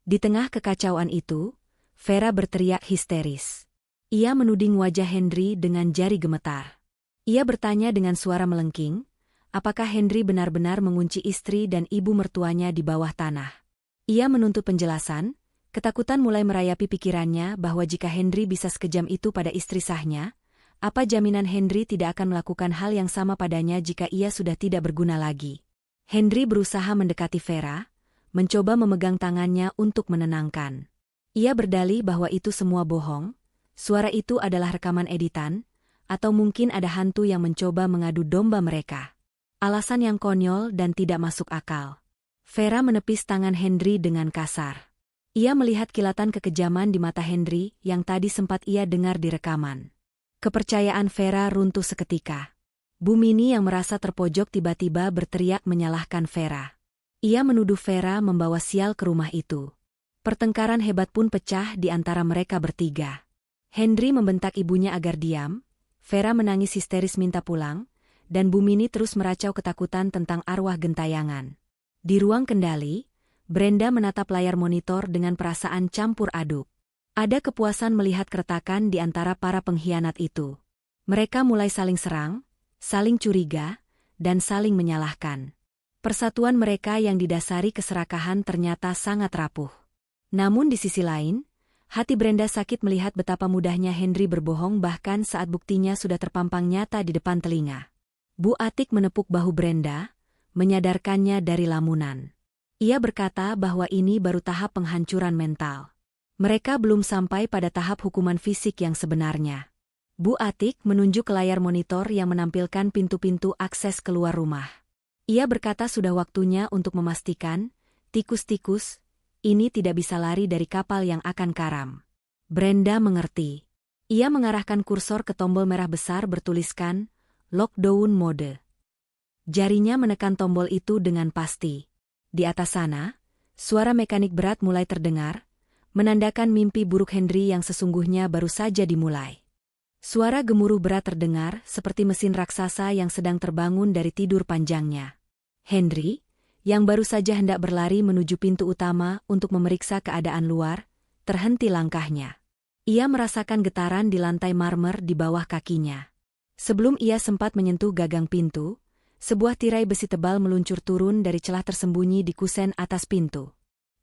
Di tengah kekacauan itu, Vera berteriak histeris. Ia menuding wajah Henry dengan jari gemetar. Ia bertanya dengan suara melengking, apakah Henry benar-benar mengunci istri dan ibu mertuanya di bawah tanah. Ia menuntut penjelasan, ketakutan mulai merayapi pikirannya bahwa jika Henry bisa sekejam itu pada istri sahnya, apa jaminan Henry tidak akan melakukan hal yang sama padanya jika ia sudah tidak berguna lagi. Henry berusaha mendekati Vera, mencoba memegang tangannya untuk menenangkan. Ia berdalih bahwa itu semua bohong, suara itu adalah rekaman editan, atau mungkin ada hantu yang mencoba mengadu domba mereka. Alasan yang konyol dan tidak masuk akal. Vera menepis tangan Henry dengan kasar. Ia melihat kilatan kekejaman di mata Henry yang tadi sempat ia dengar di rekaman. Kepercayaan Vera runtuh seketika. Bu Mini yang merasa terpojok tiba-tiba berteriak menyalahkan Vera. Ia menuduh Vera membawa sial ke rumah itu. Pertengkaran hebat pun pecah di antara mereka bertiga. Henry membentak ibunya agar diam, Vera menangis histeris minta pulang, dan Bu Mini terus meracau ketakutan tentang arwah gentayangan. Di ruang kendali, Brenda menatap layar monitor dengan perasaan campur aduk. Ada kepuasan melihat keretakan di antara para pengkhianat itu. Mereka mulai saling serang, saling curiga, dan saling menyalahkan. Persatuan mereka yang didasari keserakahan ternyata sangat rapuh. Namun di sisi lain, hati Brenda sakit melihat betapa mudahnya Henry berbohong bahkan saat buktinya sudah terpampang nyata di depan telinga. Bu Atik menepuk bahu Brenda, menyadarkannya dari lamunan. Ia berkata bahwa ini baru tahap penghancuran mental. Mereka belum sampai pada tahap hukuman fisik yang sebenarnya. Bu Atik menunjuk ke layar monitor yang menampilkan pintu-pintu akses keluar rumah. Ia berkata sudah waktunya untuk memastikan, tikus-tikus, ini tidak bisa lari dari kapal yang akan karam. Brenda mengerti. Ia mengarahkan kursor ke tombol merah besar bertuliskan, lockdown mode. Jarinya menekan tombol itu dengan pasti. Di atas sana, suara mekanik berat mulai terdengar, menandakan mimpi buruk Henry yang sesungguhnya baru saja dimulai. Suara gemuruh berat terdengar seperti mesin raksasa yang sedang terbangun dari tidur panjangnya. Henry, yang baru saja hendak berlari menuju pintu utama untuk memeriksa keadaan luar, terhenti langkahnya. Ia merasakan getaran di lantai marmer di bawah kakinya. Sebelum ia sempat menyentuh gagang pintu, sebuah tirai besi tebal meluncur turun dari celah tersembunyi di kusen atas pintu.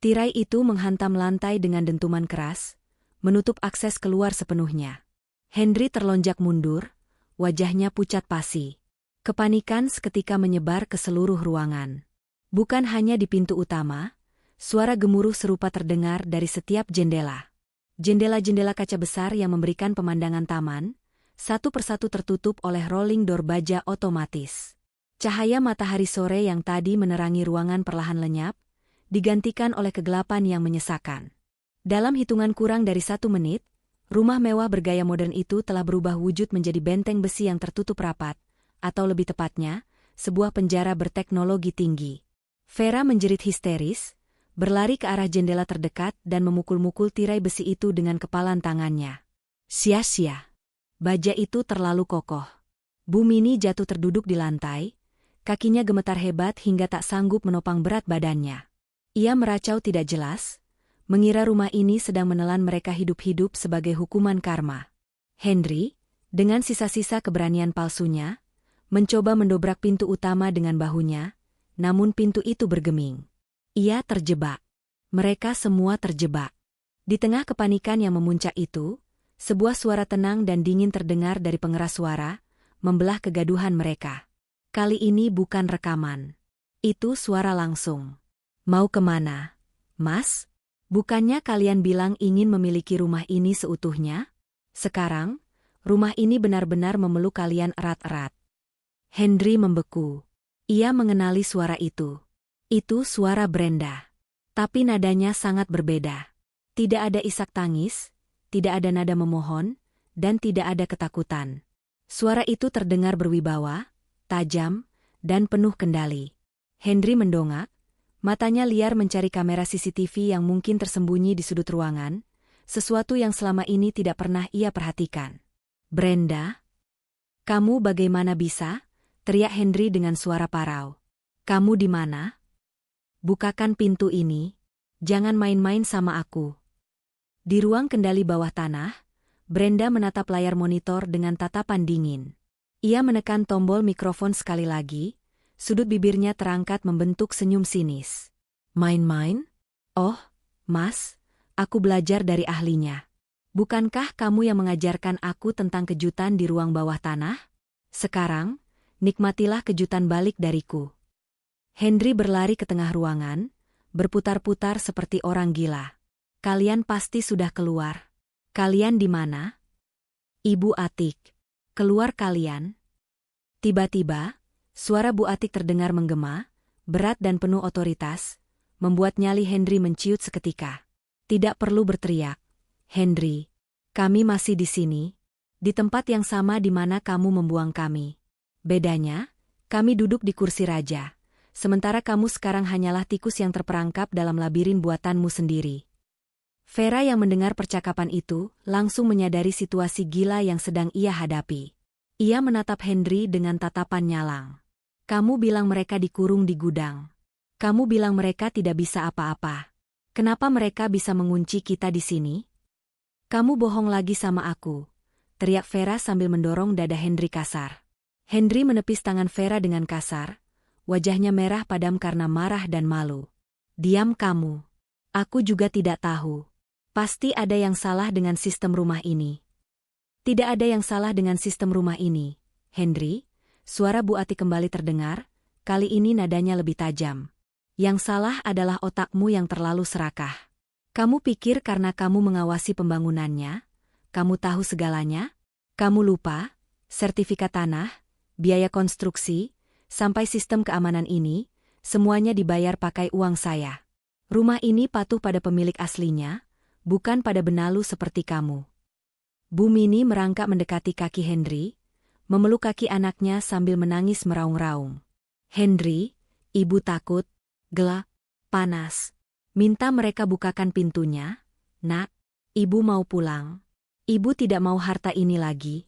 Tirai itu menghantam lantai dengan dentuman keras, menutup akses keluar sepenuhnya. Henry terlonjak mundur, wajahnya pucat pasi. Kepanikan seketika menyebar ke seluruh ruangan. Bukan hanya di pintu utama, suara gemuruh serupa terdengar dari setiap jendela. Jendela-jendela kaca besar yang memberikan pemandangan taman, satu persatu tertutup oleh rolling door baja otomatis. Cahaya matahari sore yang tadi menerangi ruangan perlahan lenyap, digantikan oleh kegelapan yang menyesakan. Dalam hitungan kurang dari 1 menit, rumah mewah bergaya modern itu telah berubah wujud menjadi benteng besi yang tertutup rapat, atau lebih tepatnya, sebuah penjara berteknologi tinggi. Vera menjerit histeris, berlari ke arah jendela terdekat dan memukul-mukul tirai besi itu dengan kepalan tangannya. Sia-sia. Baja itu terlalu kokoh. Bu Mini jatuh terduduk di lantai, kakinya gemetar hebat hingga tak sanggup menopang berat badannya. Ia meracau tidak jelas, mengira rumah ini sedang menelan mereka hidup-hidup sebagai hukuman karma. Henry, dengan sisa-sisa keberanian palsunya, mencoba mendobrak pintu utama dengan bahunya, namun pintu itu bergeming. Ia terjebak. Mereka semua terjebak. Di tengah kepanikan yang memuncak itu, sebuah suara tenang dan dingin terdengar dari pengeras suara, membelah kegaduhan mereka. Kali ini bukan rekaman. Itu suara langsung. Mau kemana, Mas? Bukannya kalian bilang ingin memiliki rumah ini seutuhnya? Sekarang, rumah ini benar-benar memeluk kalian erat-erat. Henry membeku. Ia mengenali suara itu. Itu suara Brenda. Tapi nadanya sangat berbeda. Tidak ada isak tangis, tidak ada nada memohon, dan tidak ada ketakutan. Suara itu terdengar berwibawa, tajam, dan penuh kendali. Henry mendongak, Matanya liar mencari kamera CCTV yang mungkin tersembunyi di sudut ruangan, sesuatu yang selama ini tidak pernah ia perhatikan. "Brenda? Kamu bagaimana bisa?" teriak Henry dengan suara parau. "Kamu di mana? Bukakan pintu ini. Jangan main-main sama aku." Di ruang kendali bawah tanah, Brenda menatap layar monitor dengan tatapan dingin. Ia menekan tombol mikrofon sekali lagi, sudut bibirnya terangkat membentuk senyum sinis. "Main-main? Oh, Mas, aku belajar dari ahlinya. Bukankah kamu yang mengajarkan aku tentang kejutan di ruang bawah tanah? Sekarang, nikmatilah kejutan balik dariku." Henry berlari ke tengah ruangan, berputar-putar seperti orang gila. "Kalian pasti sudah keluar. Kalian di mana? Ibu Atik, keluar kalian." Tiba-tiba, suara Bu Atik terdengar menggema, berat dan penuh otoritas, membuat nyali Henry menciut seketika. "Tidak perlu berteriak, Henry. Kami masih di sini, di tempat yang sama di mana kamu membuang kami. Bedanya, kami duduk di kursi raja, sementara kamu sekarang hanyalah tikus yang terperangkap dalam labirin buatanmu sendiri." Vera yang mendengar percakapan itu langsung menyadari situasi gila yang sedang ia hadapi. Ia menatap Henry dengan tatapan nyalang. "Kamu bilang mereka dikurung di gudang. Kamu bilang mereka tidak bisa apa-apa. Kenapa mereka bisa mengunci kita di sini?" "Kamu bohong lagi sama aku," teriak Vera sambil mendorong dada Henry kasar. Henry menepis tangan Vera dengan kasar, wajahnya merah padam karena marah dan malu. "Diam kamu. Aku juga tidak tahu. Pasti ada yang salah dengan sistem rumah ini." "Tidak ada yang salah dengan sistem rumah ini, Henry." Suara Bu Ati kembali terdengar, kali ini nadanya lebih tajam. "Yang salah adalah otakmu yang terlalu serakah. Kamu pikir karena kamu mengawasi pembangunannya, kamu tahu segalanya? Kamu lupa, sertifikat tanah, biaya konstruksi, sampai sistem keamanan ini, semuanya dibayar pakai uang saya. Rumah ini patuh pada pemilik aslinya, bukan pada benalu seperti kamu." Bu Mini merangkak mendekati kaki Henry, memeluk kaki anaknya sambil menangis meraung-raung. "Henry, ibu takut, gelap, panas. Minta mereka bukakan pintunya, Nak. Ibu mau pulang. Ibu tidak mau harta ini lagi."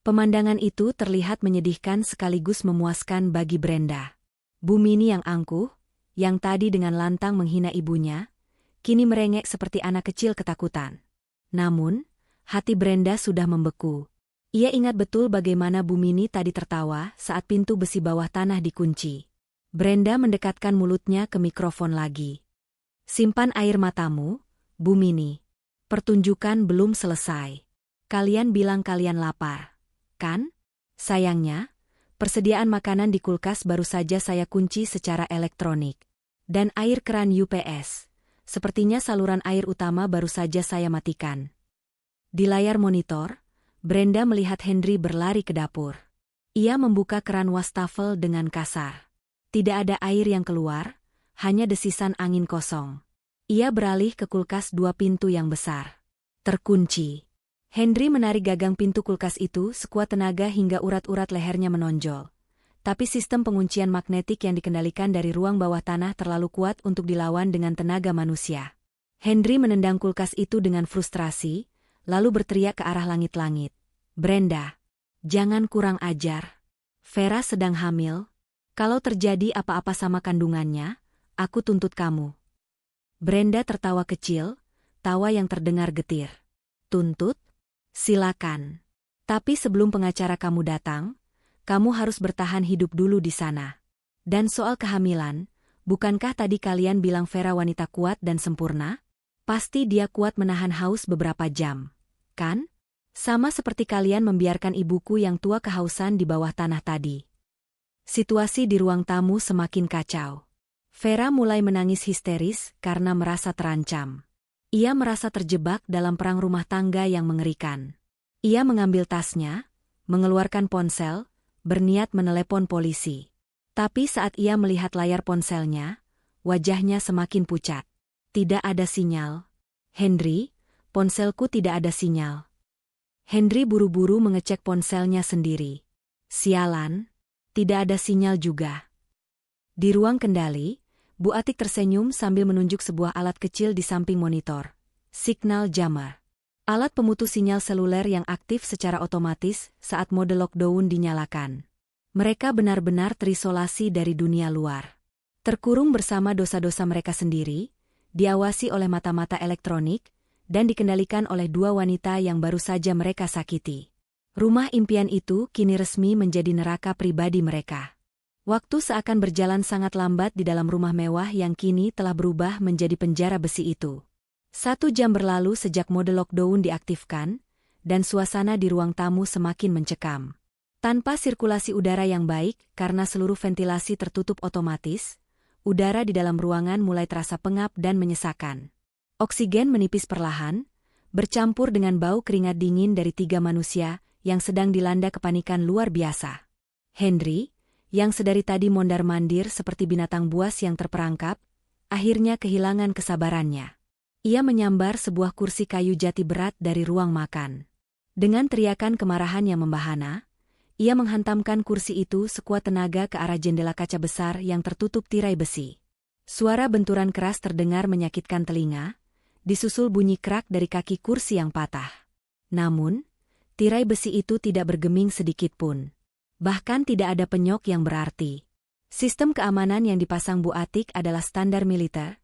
Pemandangan itu terlihat menyedihkan sekaligus memuaskan bagi Brenda. Bu Mini yang angkuh, yang tadi dengan lantang menghina ibunya, kini merengek seperti anak kecil ketakutan. Namun, hati Brenda sudah membeku. Ia ingat betul bagaimana Bu Mini tadi tertawa saat pintu besi bawah tanah dikunci. Brenda mendekatkan mulutnya ke mikrofon lagi. "Simpan air matamu, Bu Mini. Pertunjukan belum selesai. Kalian bilang kalian lapar, kan? Sayangnya, persediaan makanan di kulkas baru saja saya kunci secara elektronik. Dan air keran UPS. Sepertinya saluran air utama baru saja saya matikan." Di layar monitor, Brenda melihat Henry berlari ke dapur. Ia membuka keran wastafel dengan kasar. Tidak ada air yang keluar, hanya desisan angin kosong. Ia beralih ke kulkas 2 pintu yang besar. Terkunci. Henry menarik gagang pintu kulkas itu sekuat tenaga hingga urat-urat lehernya menonjol. Tapi sistem penguncian magnetik yang dikendalikan dari ruang bawah tanah terlalu kuat untuk dilawan dengan tenaga manusia. Henry menendang kulkas itu dengan frustrasi, lalu berteriak ke arah langit-langit. "Brenda, jangan kurang ajar. Vera sedang hamil. Kalau terjadi apa-apa sama kandungannya, aku tuntut kamu." Brenda tertawa kecil, tawa yang terdengar getir. "Tuntut? Silakan. Tapi sebelum pengacara kamu datang, kamu harus bertahan hidup dulu di sana. Dan soal kehamilan, bukankah tadi kalian bilang Vera wanita kuat dan sempurna? Pasti dia kuat menahan haus beberapa jam, kan? Sama seperti kalian membiarkan ibuku yang tua kehausan di bawah tanah tadi." Situasi di ruang tamu semakin kacau. Vera mulai menangis histeris karena merasa terancam. Ia merasa terjebak dalam perang rumah tangga yang mengerikan. Ia mengambil tasnya, mengeluarkan ponsel, berniat menelepon polisi. Tapi saat ia melihat layar ponselnya, wajahnya semakin pucat. "Tidak ada sinyal. Henry, ponselku tidak ada sinyal." Henry buru-buru mengecek ponselnya sendiri. Sialan, tidak ada sinyal juga. Di ruang kendali, Bu Atik tersenyum sambil menunjuk sebuah alat kecil di samping monitor. Signal jammer. Alat pemutus sinyal seluler yang aktif secara otomatis saat mode lockdown dinyalakan. Mereka benar-benar terisolasi dari dunia luar. Terkurung bersama dosa-dosa mereka sendiri, diawasi oleh mata-mata elektronik, dan dikendalikan oleh dua wanita yang baru saja mereka sakiti. Rumah impian itu kini resmi menjadi neraka pribadi mereka. Waktu seakan berjalan sangat lambat di dalam rumah mewah yang kini telah berubah menjadi penjara besi itu. 1 jam berlalu sejak mode lockdown diaktifkan, dan suasana di ruang tamu semakin mencekam. Tanpa sirkulasi udara yang baik karena seluruh ventilasi tertutup otomatis, udara di dalam ruangan mulai terasa pengap dan menyesakan. Oksigen menipis perlahan, bercampur dengan bau keringat dingin dari 3 manusia yang sedang dilanda kepanikan luar biasa. Henry, yang sedari tadi mondar-mandir seperti binatang buas yang terperangkap, akhirnya kehilangan kesabarannya. Ia menyambar sebuah kursi kayu jati berat dari ruang makan. Dengan teriakan kemarahan yang membahana, ia menghantamkan kursi itu sekuat tenaga ke arah jendela kaca besar yang tertutup tirai besi. Suara benturan keras terdengar menyakitkan telinga, disusul bunyi krak dari kaki kursi yang patah. Namun, tirai besi itu tidak bergeming sedikit pun. Bahkan tidak ada penyok yang berarti. Sistem keamanan yang dipasang Bu Atik adalah standar militer,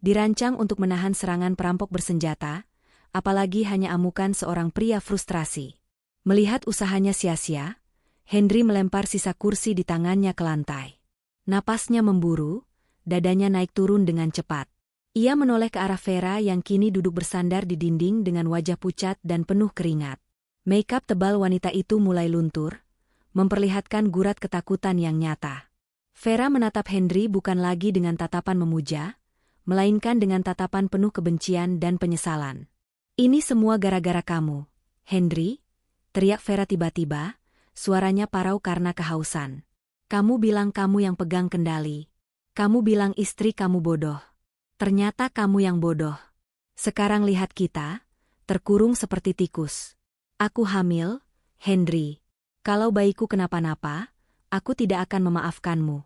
dirancang untuk menahan serangan perampok bersenjata, apalagi hanya amukan seorang pria frustrasi. Melihat usahanya sia-sia, Henry melempar sisa kursi di tangannya ke lantai. Napasnya memburu, dadanya naik turun dengan cepat. Ia menoleh ke arah Vera yang kini duduk bersandar di dinding dengan wajah pucat dan penuh keringat. Makeup tebal wanita itu mulai luntur, memperlihatkan gurat ketakutan yang nyata. Vera menatap Henry bukan lagi dengan tatapan memuja, melainkan dengan tatapan penuh kebencian dan penyesalan. "Ini semua gara-gara kamu, Henry," teriak Vera tiba-tiba, suaranya parau karena kehausan. "Kamu bilang kamu yang pegang kendali. Kamu bilang istri kamu bodoh. Ternyata kamu yang bodoh. Sekarang lihat kita, terkurung seperti tikus. Aku hamil, Henry. Kalau bayiku kenapa-napa, aku tidak akan memaafkanmu."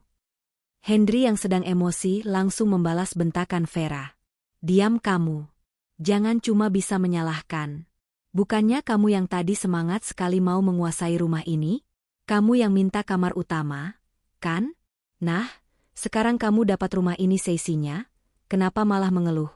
Henry yang sedang emosi langsung membalas bentakan Vera. "Diam kamu. Jangan cuma bisa menyalahkan. Bukannya kamu yang tadi semangat sekali mau menguasai rumah ini? Kamu yang minta kamar utama, kan? Nah, sekarang kamu dapat rumah ini seisinya, kenapa malah mengeluh?"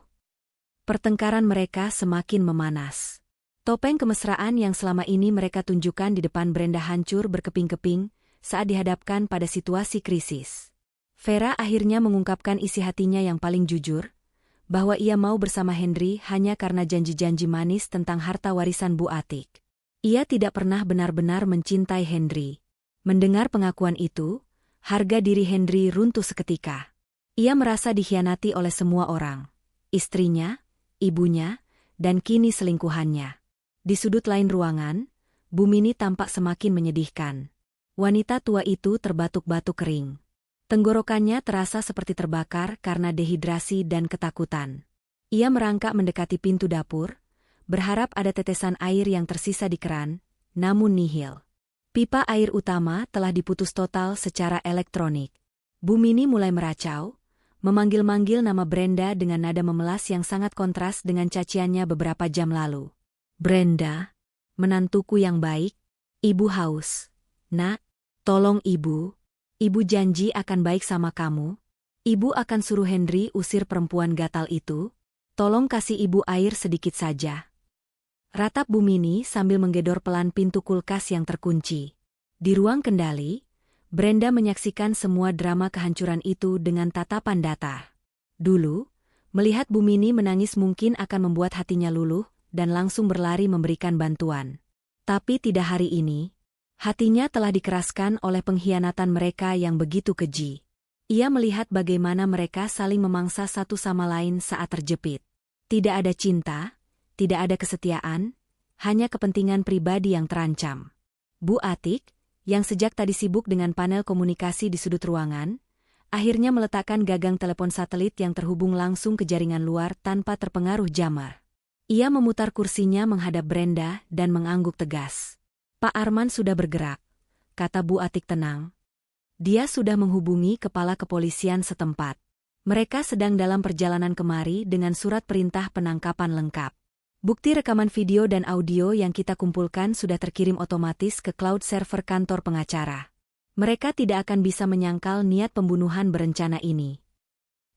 Pertengkaran mereka semakin memanas. Topeng kemesraan yang selama ini mereka tunjukkan di depan Brenda hancur berkeping-keping saat dihadapkan pada situasi krisis. Vera akhirnya mengungkapkan isi hatinya yang paling jujur, bahwa ia mau bersama Henry hanya karena janji-janji manis tentang harta warisan Bu Atik. Ia tidak pernah benar-benar mencintai Henry. Mendengar pengakuan itu, harga diri Henry runtuh seketika. Ia merasa dikhianati oleh semua orang. Istrinya, ibunya, dan kini selingkuhannya. Di sudut lain ruangan, Bu Mini tampak semakin menyedihkan. Wanita tua itu terbatuk-batuk kering. Tenggorokannya terasa seperti terbakar karena dehidrasi dan ketakutan. Ia merangkak mendekati pintu dapur, berharap ada tetesan air yang tersisa di keran, namun nihil. Pipa air utama telah diputus total secara elektronik. Bu Mini mulai meracau, memanggil-manggil nama Brenda dengan nada memelas yang sangat kontras dengan caciannya beberapa jam lalu. "Brenda, menantuku yang baik, ibu haus. Nak, tolong ibu. Ibu janji akan baik sama kamu. Ibu akan suruh Henry usir perempuan gatal itu. Tolong kasih ibu air sedikit saja." Ratap Bu Mini sambil menggedor pelan pintu kulkas yang terkunci. Di ruang kendali, Brenda menyaksikan semua drama kehancuran itu dengan tatapan datar. Dulu, melihat Bu Mini menangis mungkin akan membuat hatinya luluh dan langsung berlari memberikan bantuan. Tapi tidak hari ini. Hatinya telah dikeraskan oleh pengkhianatan mereka yang begitu keji. Ia melihat bagaimana mereka saling memangsa satu sama lain saat terjepit. Tidak ada cinta, tidak ada kesetiaan, hanya kepentingan pribadi yang terancam. Bu Atik, yang sejak tadi sibuk dengan panel komunikasi di sudut ruangan, akhirnya meletakkan gagang telepon satelit yang terhubung langsung ke jaringan luar tanpa terpengaruh jamar. Ia memutar kursinya menghadap Brenda dan mengangguk tegas. "Pak Arman sudah bergerak," kata Bu Atik tenang. "Dia sudah menghubungi kepala kepolisian setempat. Mereka sedang dalam perjalanan kemari dengan surat perintah penangkapan lengkap. Bukti rekaman video dan audio yang kita kumpulkan sudah terkirim otomatis ke cloud server kantor pengacara. Mereka tidak akan bisa menyangkal niat pembunuhan berencana ini.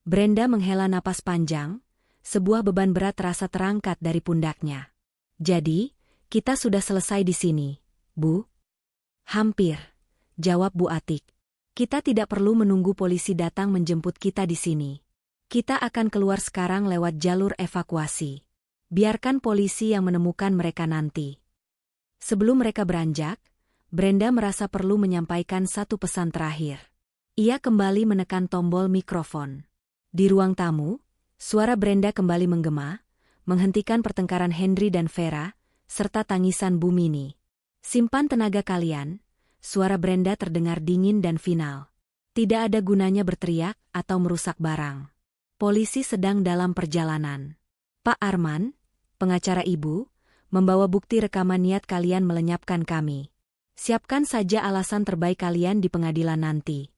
Brenda menghela napas panjang, sebuah beban berat terasa terangkat dari pundaknya. Jadi, kita sudah selesai di sini, Bu? Hampir, jawab Bu Atik. Kita tidak perlu menunggu polisi datang menjemput kita di sini. Kita akan keluar sekarang lewat jalur evakuasi. Biarkan polisi yang menemukan mereka nanti. Sebelum mereka beranjak, Brenda merasa perlu menyampaikan satu pesan terakhir. Ia kembali menekan tombol mikrofon. Di ruang tamu, suara Brenda kembali menggema, menghentikan pertengkaran Henry dan Vera, serta tangisan Bu Mini. Simpan tenaga kalian, suara Brenda terdengar dingin dan final. Tidak ada gunanya berteriak atau merusak barang. Polisi sedang dalam perjalanan. Pak Arman, pengacara Ibu, membawa bukti rekaman niat kalian melenyapkan kami. Siapkan saja alasan terbaik kalian di pengadilan nanti.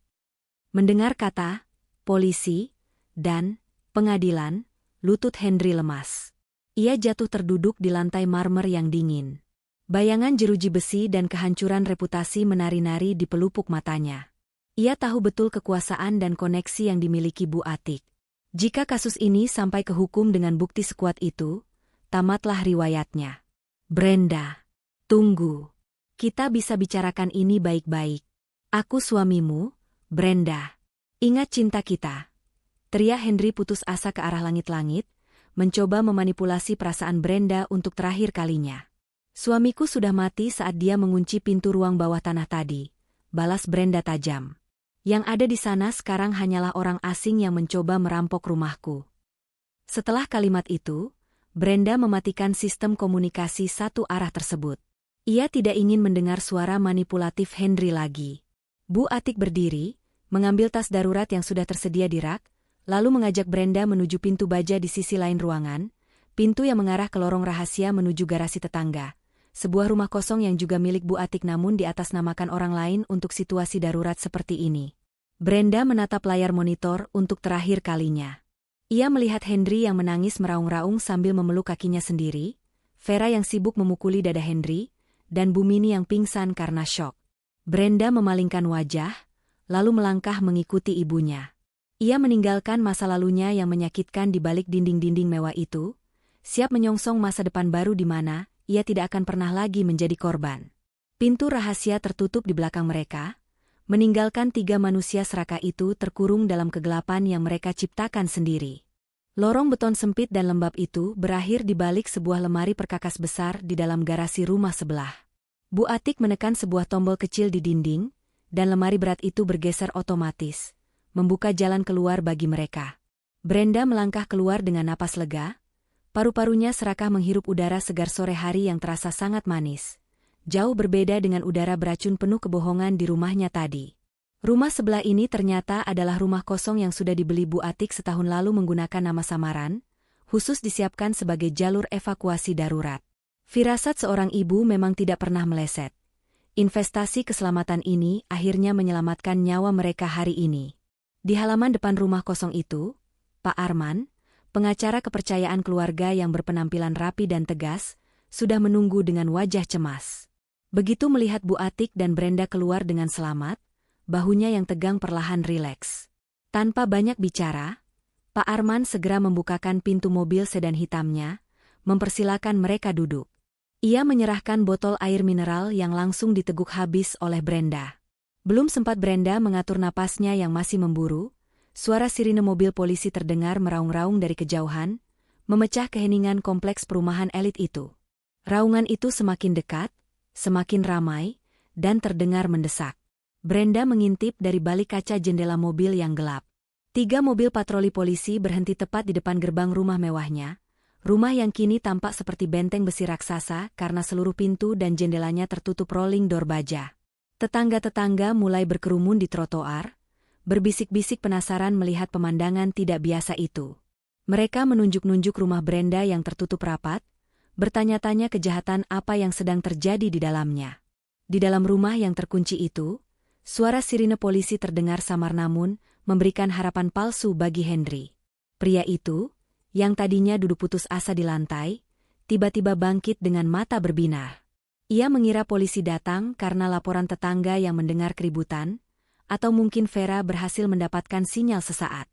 Mendengar kata polisi dan pengadilan, lutut Henry lemas. Ia jatuh terduduk di lantai marmer yang dingin. Bayangan jeruji besi dan kehancuran reputasi menari-nari di pelupuk matanya. Ia tahu betul kekuasaan dan koneksi yang dimiliki Bu Atik. Jika kasus ini sampai ke hukum dengan bukti sekuat itu, tamatlah riwayatnya. Brenda, tunggu. Kita bisa bicarakan ini baik-baik. Aku suamimu, Brenda. Ingat cinta kita. Teriak Henry putus asa ke arah langit-langit, mencoba memanipulasi perasaan Brenda untuk terakhir kalinya. Suamiku sudah mati saat dia mengunci pintu ruang bawah tanah tadi, balas Brenda tajam. Yang ada di sana sekarang hanyalah orang asing yang mencoba merampok rumahku. Setelah kalimat itu, Brenda mematikan sistem komunikasi satu arah tersebut. Ia tidak ingin mendengar suara manipulatif Henry lagi. Bu Atik berdiri, mengambil tas darurat yang sudah tersedia di rak, lalu mengajak Brenda menuju pintu baja di sisi lain ruangan, pintu yang mengarah ke lorong rahasia menuju garasi tetangga. Sebuah rumah kosong yang juga milik Bu Atik namun diatasnamakan orang lain untuk situasi darurat seperti ini. Brenda menatap layar monitor untuk terakhir kalinya. Ia melihat Henry yang menangis meraung-raung sambil memeluk kakinya sendiri, Vera yang sibuk memukuli dada Henry, dan Bu Mini yang pingsan karena syok. Brenda memalingkan wajah, lalu melangkah mengikuti ibunya. Ia meninggalkan masa lalunya yang menyakitkan di balik dinding-dinding mewah itu, siap menyongsong masa depan baru di mana ia tidak akan pernah lagi menjadi korban. Pintu rahasia tertutup di belakang mereka, meninggalkan 3 manusia serakah itu terkurung dalam kegelapan yang mereka ciptakan sendiri. Lorong beton sempit dan lembab itu berakhir di balik sebuah lemari perkakas besar di dalam garasi rumah sebelah. Bu Atik menekan sebuah tombol kecil di dinding, dan lemari berat itu bergeser otomatis, membuka jalan keluar bagi mereka. Brenda melangkah keluar dengan napas lega, paru-parunya serakah menghirup udara segar sore hari yang terasa sangat manis. Jauh berbeda dengan udara beracun penuh kebohongan di rumahnya tadi. Rumah sebelah ini ternyata adalah rumah kosong yang sudah dibeli Bu Atik setahun lalu menggunakan nama samaran, khusus disiapkan sebagai jalur evakuasi darurat. Firasat seorang ibu memang tidak pernah meleset. Investasi keselamatan ini akhirnya menyelamatkan nyawa mereka hari ini. Di halaman depan rumah kosong itu, Pak Arman, pengacara kepercayaan keluarga yang berpenampilan rapi dan tegas, sudah menunggu dengan wajah cemas. Begitu melihat Bu Atik dan Brenda keluar dengan selamat, bahunya yang tegang perlahan rileks. Tanpa banyak bicara, Pak Arman segera membukakan pintu mobil sedan hitamnya, mempersilakan mereka duduk. Ia menyerahkan botol air mineral yang langsung diteguk habis oleh Brenda. Belum sempat Brenda mengatur napasnya yang masih memburu, suara sirine mobil polisi terdengar meraung-raung dari kejauhan, memecah keheningan kompleks perumahan elit itu. Raungan itu semakin dekat, semakin ramai, dan terdengar mendesak. Brenda mengintip dari balik kaca jendela mobil yang gelap. 3 mobil patroli polisi berhenti tepat di depan gerbang rumah mewahnya, rumah yang kini tampak seperti benteng besi raksasa karena seluruh pintu dan jendelanya tertutup rolling door baja. Tetangga-tetangga mulai berkerumun di trotoar, berbisik-bisik penasaran melihat pemandangan tidak biasa itu. Mereka menunjuk-nunjuk rumah Brenda yang tertutup rapat, bertanya-tanya kejahatan apa yang sedang terjadi di dalamnya. Di dalam rumah yang terkunci itu, Suara sirine polisi terdengar samar namun memberikan harapan palsu bagi Henry. Pria itu, yang tadinya duduk putus asa di lantai, tiba-tiba bangkit dengan mata berbinar. Ia mengira polisi datang karena laporan tetangga yang mendengar keributan, atau mungkin Vera berhasil mendapatkan sinyal sesaat.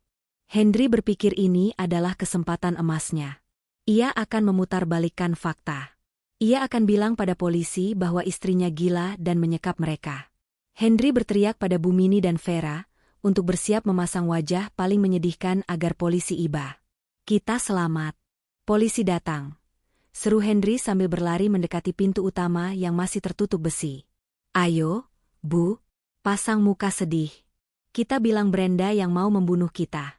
Henry berpikir ini adalah kesempatan emasnya. Ia akan memutarbalikkan fakta. Ia akan bilang pada polisi bahwa istrinya gila dan menyekap mereka. Henry berteriak pada Bumini dan Vera untuk bersiap memasang wajah paling menyedihkan agar polisi iba. "Kita selamat." Polisi datang. Seru Henry sambil berlari mendekati pintu utama yang masih tertutup besi. "Ayo, Bu, pasang muka sedih. Kita bilang Brenda yang mau membunuh kita."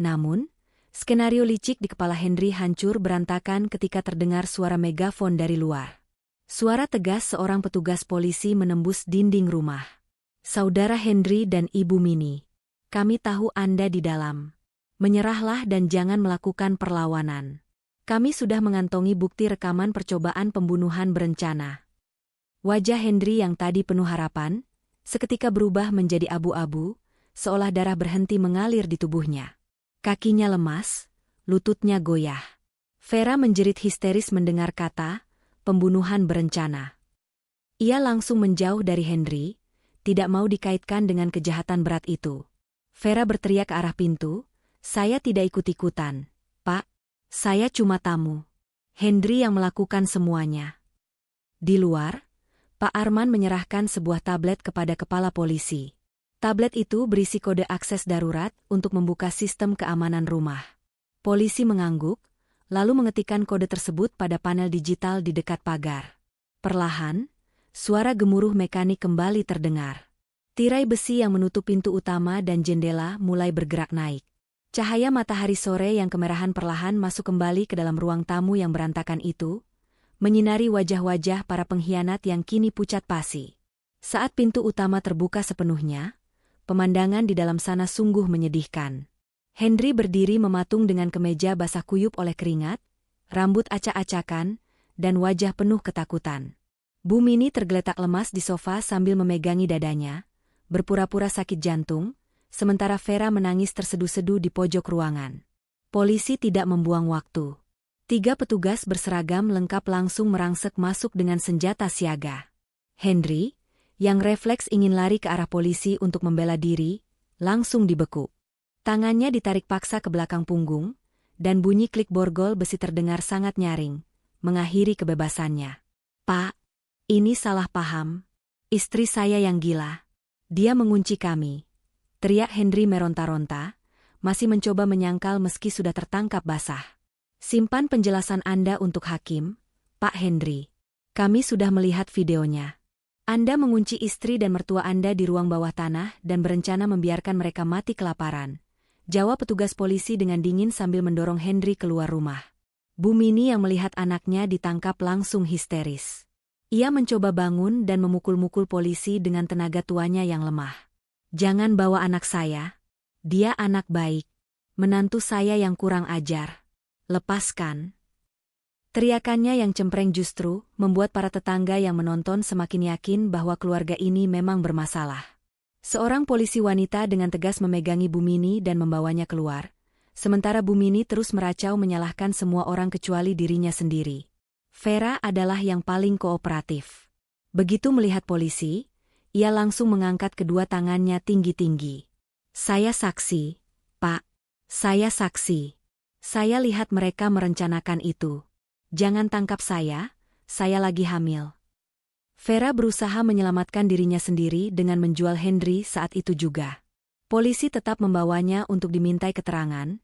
Namun, skenario licik di kepala Henry hancur berantakan ketika terdengar suara megafon dari luar. Suara tegas seorang petugas polisi menembus dinding rumah. "Saudara Henry dan Ibu Mini, kami tahu Anda di dalam. Menyerahlah dan jangan melakukan perlawanan. Kami sudah mengantongi bukti rekaman percobaan pembunuhan berencana." Wajah Henry yang tadi penuh harapan, seketika berubah menjadi abu-abu, seolah darah berhenti mengalir di tubuhnya. Kakinya lemas, lututnya goyah. Vera menjerit histeris mendengar kata, "pembunuhan berencana." Ia langsung menjauh dari Henry, tidak mau dikaitkan dengan kejahatan berat itu. Vera berteriak ke arah pintu, "Saya tidak ikut-ikutan, Pak. Saya cuma tamu." Henry yang melakukan semuanya. Di luar, Pak Arman menyerahkan sebuah tablet kepada kepala polisi. Tablet itu berisi kode akses darurat untuk membuka sistem keamanan rumah. Polisi mengangguk, lalu mengetikkan kode tersebut pada panel digital di dekat pagar. Perlahan, suara gemuruh mekanik kembali terdengar. Tirai besi yang menutup pintu utama dan jendela mulai bergerak naik. Cahaya matahari sore yang kemerahan perlahan masuk kembali ke dalam ruang tamu yang berantakan itu, menyinari wajah-wajah para pengkhianat yang kini pucat pasi. Saat pintu utama terbuka sepenuhnya, pemandangan di dalam sana sungguh menyedihkan. Henry berdiri mematung dengan kemeja basah kuyup oleh keringat, rambut acak-acakan, dan wajah penuh ketakutan. Bu Mini tergeletak lemas di sofa sambil memegangi dadanya, berpura-pura sakit jantung, sementara Vera menangis terseduh-seduh di pojok ruangan. Polisi tidak membuang waktu. 3 petugas berseragam lengkap langsung merangsek masuk dengan senjata siaga. Henry, yang refleks ingin lari ke arah polisi untuk membela diri, langsung dibekuk. Tangannya ditarik paksa ke belakang punggung, dan bunyi klik borgol besi terdengar sangat nyaring, mengakhiri kebebasannya. "Pak, ini salah paham. Istri saya yang gila. Dia mengunci kami," teriak Henry meronta-ronta, masih mencoba menyangkal meski sudah tertangkap basah. "Simpan penjelasan Anda untuk hakim, Pak Henry. Kami sudah melihat videonya. Anda mengunci istri dan mertua Anda di ruang bawah tanah dan berencana membiarkan mereka mati kelaparan," jawab petugas polisi dengan dingin sambil mendorong Henry keluar rumah. Bu Mini yang melihat anaknya ditangkap langsung histeris. Ia mencoba bangun dan memukul-mukul polisi dengan tenaga tuanya yang lemah. "Jangan bawa anak saya. Dia anak baik. Menantu saya yang kurang ajar. Lepaskan." Teriakannya yang cempreng justru membuat para tetangga yang menonton semakin yakin bahwa keluarga ini memang bermasalah. Seorang polisi wanita dengan tegas memegangi Bu Mini dan membawanya keluar, sementara Bu Mini terus meracau menyalahkan semua orang kecuali dirinya sendiri. Vera adalah yang paling kooperatif. Begitu melihat polisi, ia langsung mengangkat kedua tangannya tinggi-tinggi. "Saya saksi, Pak. Saya saksi. Saya lihat mereka merencanakan itu. Jangan tangkap saya lagi hamil." Vera berusaha menyelamatkan dirinya sendiri dengan menjual Henry saat itu juga. Polisi tetap membawanya untuk dimintai keterangan,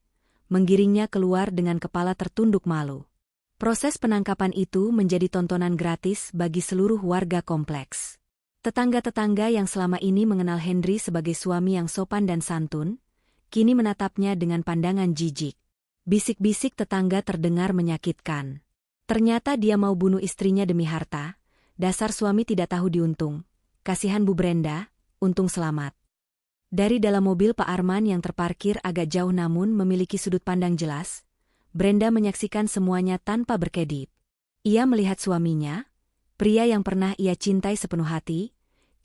menggiringnya keluar dengan kepala tertunduk malu. Proses penangkapan itu menjadi tontonan gratis bagi seluruh warga kompleks. Tetangga-tetangga yang selama ini mengenal Henry sebagai suami yang sopan dan santun, kini menatapnya dengan pandangan jijik. Bisik-bisik tetangga terdengar menyakitkan. Ternyata dia mau bunuh istrinya demi harta. Dasar suami tidak tahu diuntung. Kasihan Bu Brenda, untung selamat. Dari dalam mobil Pak Arman yang terparkir agak jauh namun memiliki sudut pandang jelas, Brenda menyaksikan semuanya tanpa berkedip. Ia melihat suaminya, pria yang pernah ia cintai sepenuh hati,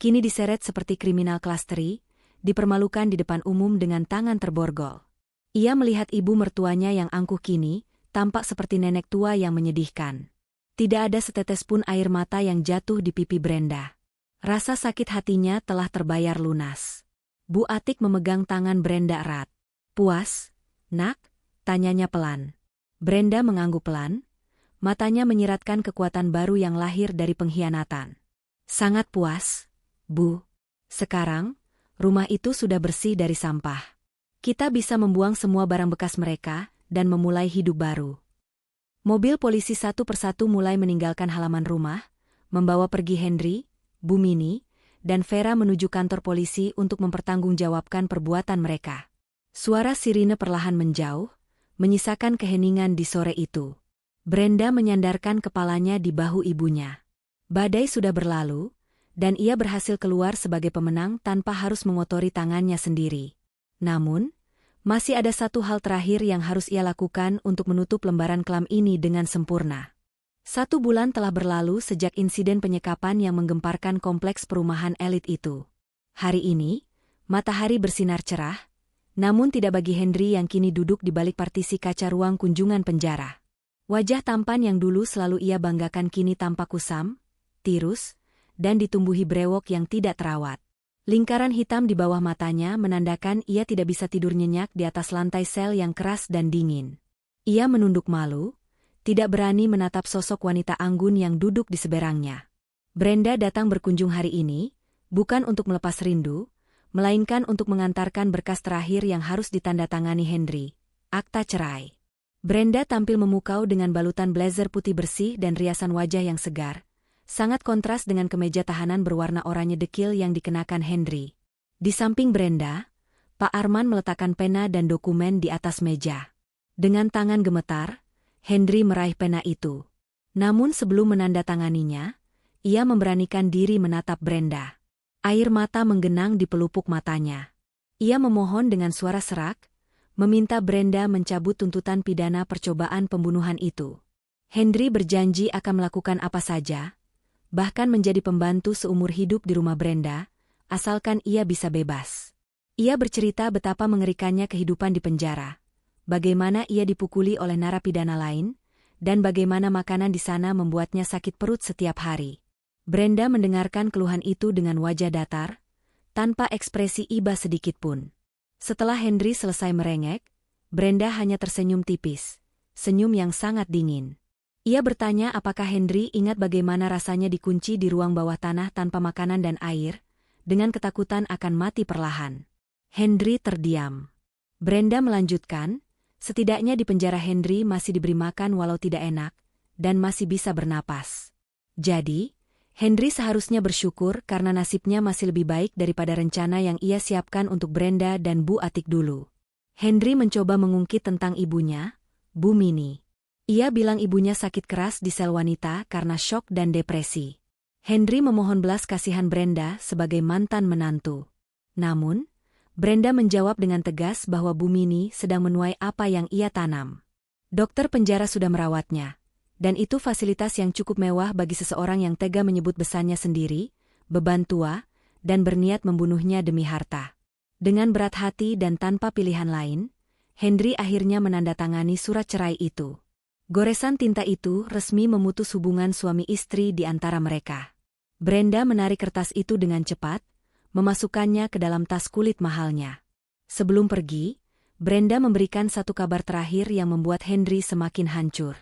kini diseret seperti kriminal kelas teri, dipermalukan di depan umum dengan tangan terborgol. Ia melihat ibu mertuanya yang angkuh kini, tampak seperti nenek tua yang menyedihkan. Tidak ada setetes pun air mata yang jatuh di pipi Brenda. Rasa sakit hatinya telah terbayar lunas. Bu Atik memegang tangan Brenda erat. "Puas, nak?" tanyanya pelan. Brenda mengangguk pelan, matanya menyiratkan kekuatan baru yang lahir dari pengkhianatan. "Sangat puas, Bu. Sekarang, rumah itu sudah bersih dari sampah. Kita bisa membuang semua barang bekas mereka dan memulai hidup baru." Mobil polisi satu persatu mulai meninggalkan halaman rumah, membawa pergi Henry, Bu Mini, dan Vera menuju kantor polisi untuk mempertanggungjawabkan perbuatan mereka. Suara sirine perlahan menjauh, menyisakan keheningan di sore itu. Brenda menyandarkan kepalanya di bahu ibunya. Badai sudah berlalu, dan ia berhasil keluar sebagai pemenang tanpa harus mengotori tangannya sendiri. Namun, masih ada satu hal terakhir yang harus ia lakukan untuk menutup lembaran kelam ini dengan sempurna. 1 bulan telah berlalu sejak insiden penyekapan yang menggemparkan kompleks perumahan elit itu. Hari ini, matahari bersinar cerah, namun tidak bagi Henry yang kini duduk di balik partisi kaca ruang kunjungan penjara. Wajah tampan yang dulu selalu ia banggakan kini tampak kusam, tirus, dan ditumbuhi brewok yang tidak terawat. Lingkaran hitam di bawah matanya menandakan ia tidak bisa tidur nyenyak di atas lantai sel yang keras dan dingin. Ia menunduk malu, tidak berani menatap sosok wanita anggun yang duduk di seberangnya. Brenda datang berkunjung hari ini, bukan untuk melepas rindu, melainkan untuk mengantarkan berkas terakhir yang harus ditandatangani Henry, akta cerai. Brenda tampil memukau dengan balutan blazer putih bersih dan riasan wajah yang segar, sangat kontras dengan kemeja tahanan berwarna oranye dekil yang dikenakan Henry. Di samping Brenda, Pak Arman meletakkan pena dan dokumen di atas meja. Dengan tangan gemetar, Henry meraih pena itu. Namun sebelum menandatanganinya, ia memberanikan diri menatap Brenda. Air mata menggenang di pelupuk matanya. Ia memohon dengan suara serak, meminta Brenda mencabut tuntutan pidana percobaan pembunuhan itu. Henry berjanji akan melakukan apa saja, bahkan menjadi pembantu seumur hidup di rumah Brenda, asalkan ia bisa bebas. Ia bercerita betapa mengerikannya kehidupan di penjara, bagaimana ia dipukuli oleh narapidana lain, dan bagaimana makanan di sana membuatnya sakit perut setiap hari. Brenda mendengarkan keluhan itu dengan wajah datar, tanpa ekspresi iba sedikitpun. Setelah Henry selesai merengek, Brenda hanya tersenyum tipis, senyum yang sangat dingin. Ia bertanya apakah Henry ingat bagaimana rasanya dikunci di ruang bawah tanah tanpa makanan dan air, dengan ketakutan akan mati perlahan. Henry terdiam. Brenda melanjutkan, setidaknya di penjara Henry masih diberi makan walau tidak enak, dan masih bisa bernapas. Jadi, Henry seharusnya bersyukur karena nasibnya masih lebih baik daripada rencana yang ia siapkan untuk Brenda dan Bu Atik dulu. Henry mencoba mengungkit tentang ibunya, Bu Mini. Ia bilang ibunya sakit keras di sel wanita karena syok dan depresi. Henry memohon belas kasihan Brenda sebagai mantan menantu. Namun, Brenda menjawab dengan tegas bahwa Bu Mini sedang menuai apa yang ia tanam. Dokter penjara sudah merawatnya, dan itu fasilitas yang cukup mewah bagi seseorang yang tega menyebut besannya sendiri, beban tua, dan berniat membunuhnya demi harta. Dengan berat hati dan tanpa pilihan lain, Henry akhirnya menandatangani surat cerai itu. Goresan tinta itu resmi memutus hubungan suami istri di antara mereka. Brenda menarik kertas itu dengan cepat, memasukkannya ke dalam tas kulit mahalnya. Sebelum pergi, Brenda memberikan satu kabar terakhir yang membuat Henry semakin hancur.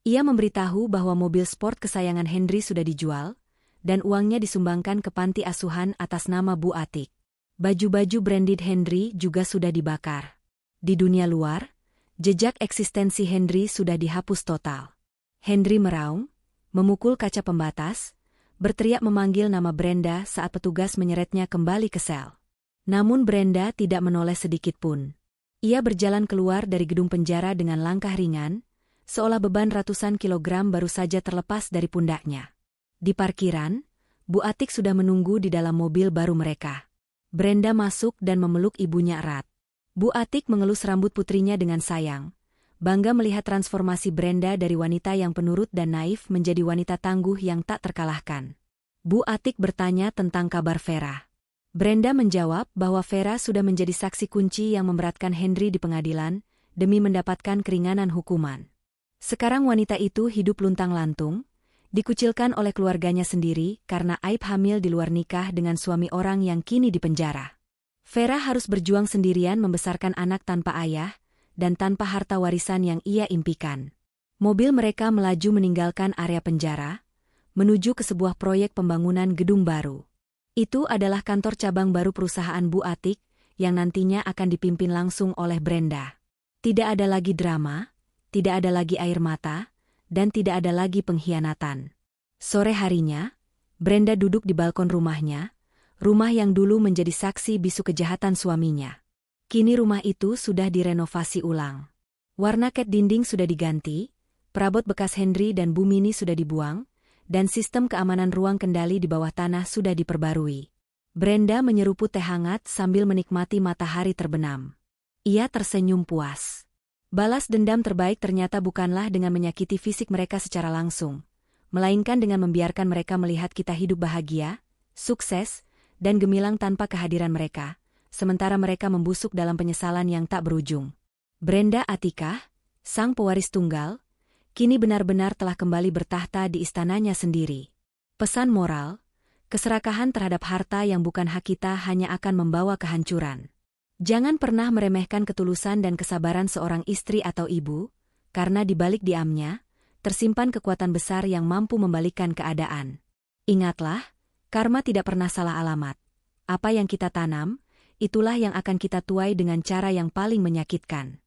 Ia memberitahu bahwa mobil sport kesayangan Henry sudah dijual, dan uangnya disumbangkan ke panti asuhan atas nama Bu Atik. Baju-baju branded Henry juga sudah dibakar. Di dunia luar, jejak eksistensi Henry sudah dihapus total. Henry meraung, memukul kaca pembatas, berteriak memanggil nama Brenda saat petugas menyeretnya kembali ke sel. Namun Brenda tidak menoleh sedikitpun. Ia berjalan keluar dari gedung penjara dengan langkah ringan, seolah beban ratusan kilogram baru saja terlepas dari pundaknya. Di parkiran, Bu Atik sudah menunggu di dalam mobil baru mereka. Brenda masuk dan memeluk ibunya erat. Bu Atik mengelus rambut putrinya dengan sayang, bangga melihat transformasi Brenda dari wanita yang penurut dan naif menjadi wanita tangguh yang tak terkalahkan. Bu Atik bertanya tentang kabar Vera. Brenda menjawab bahwa Vera sudah menjadi saksi kunci yang memberatkan Henry di pengadilan demi mendapatkan keringanan hukuman. Sekarang wanita itu hidup luntang-lantung, dikucilkan oleh keluarganya sendiri karena aib hamil di luar nikah dengan suami orang yang kini dipenjara. Vera harus berjuang sendirian membesarkan anak tanpa ayah dan tanpa harta warisan yang ia impikan. Mobil mereka melaju meninggalkan area penjara, menuju ke sebuah proyek pembangunan gedung baru. Itu adalah kantor cabang baru perusahaan Bu Atik, yang nantinya akan dipimpin langsung oleh Brenda. Tidak ada lagi drama, tidak ada lagi air mata, dan tidak ada lagi pengkhianatan. Sore harinya, Brenda duduk di balkon rumahnya, rumah yang dulu menjadi saksi bisu kejahatan suaminya. Kini rumah itu sudah direnovasi ulang. Warna cat dinding sudah diganti, perabot bekas Henry dan Bu Mini sudah dibuang, dan sistem keamanan ruang kendali di bawah tanah sudah diperbarui. Brenda menyeruput teh hangat sambil menikmati matahari terbenam. Ia tersenyum puas. Balas dendam terbaik ternyata bukanlah dengan menyakiti fisik mereka secara langsung, melainkan dengan membiarkan mereka melihat kita hidup bahagia, sukses, dan gemilang tanpa kehadiran mereka, sementara mereka membusuk dalam penyesalan yang tak berujung. Brenda Atikah, sang pewaris tunggal, kini benar-benar telah kembali bertahta di istananya sendiri. Pesan moral, keserakahan terhadap harta yang bukan hak kita hanya akan membawa kehancuran. Jangan pernah meremehkan ketulusan dan kesabaran seorang istri atau ibu, karena di balik diamnya, tersimpan kekuatan besar yang mampu membalikkan keadaan. Ingatlah, karma tidak pernah salah alamat. Apa yang kita tanam, itulah yang akan kita tuai dengan cara yang paling menyakitkan.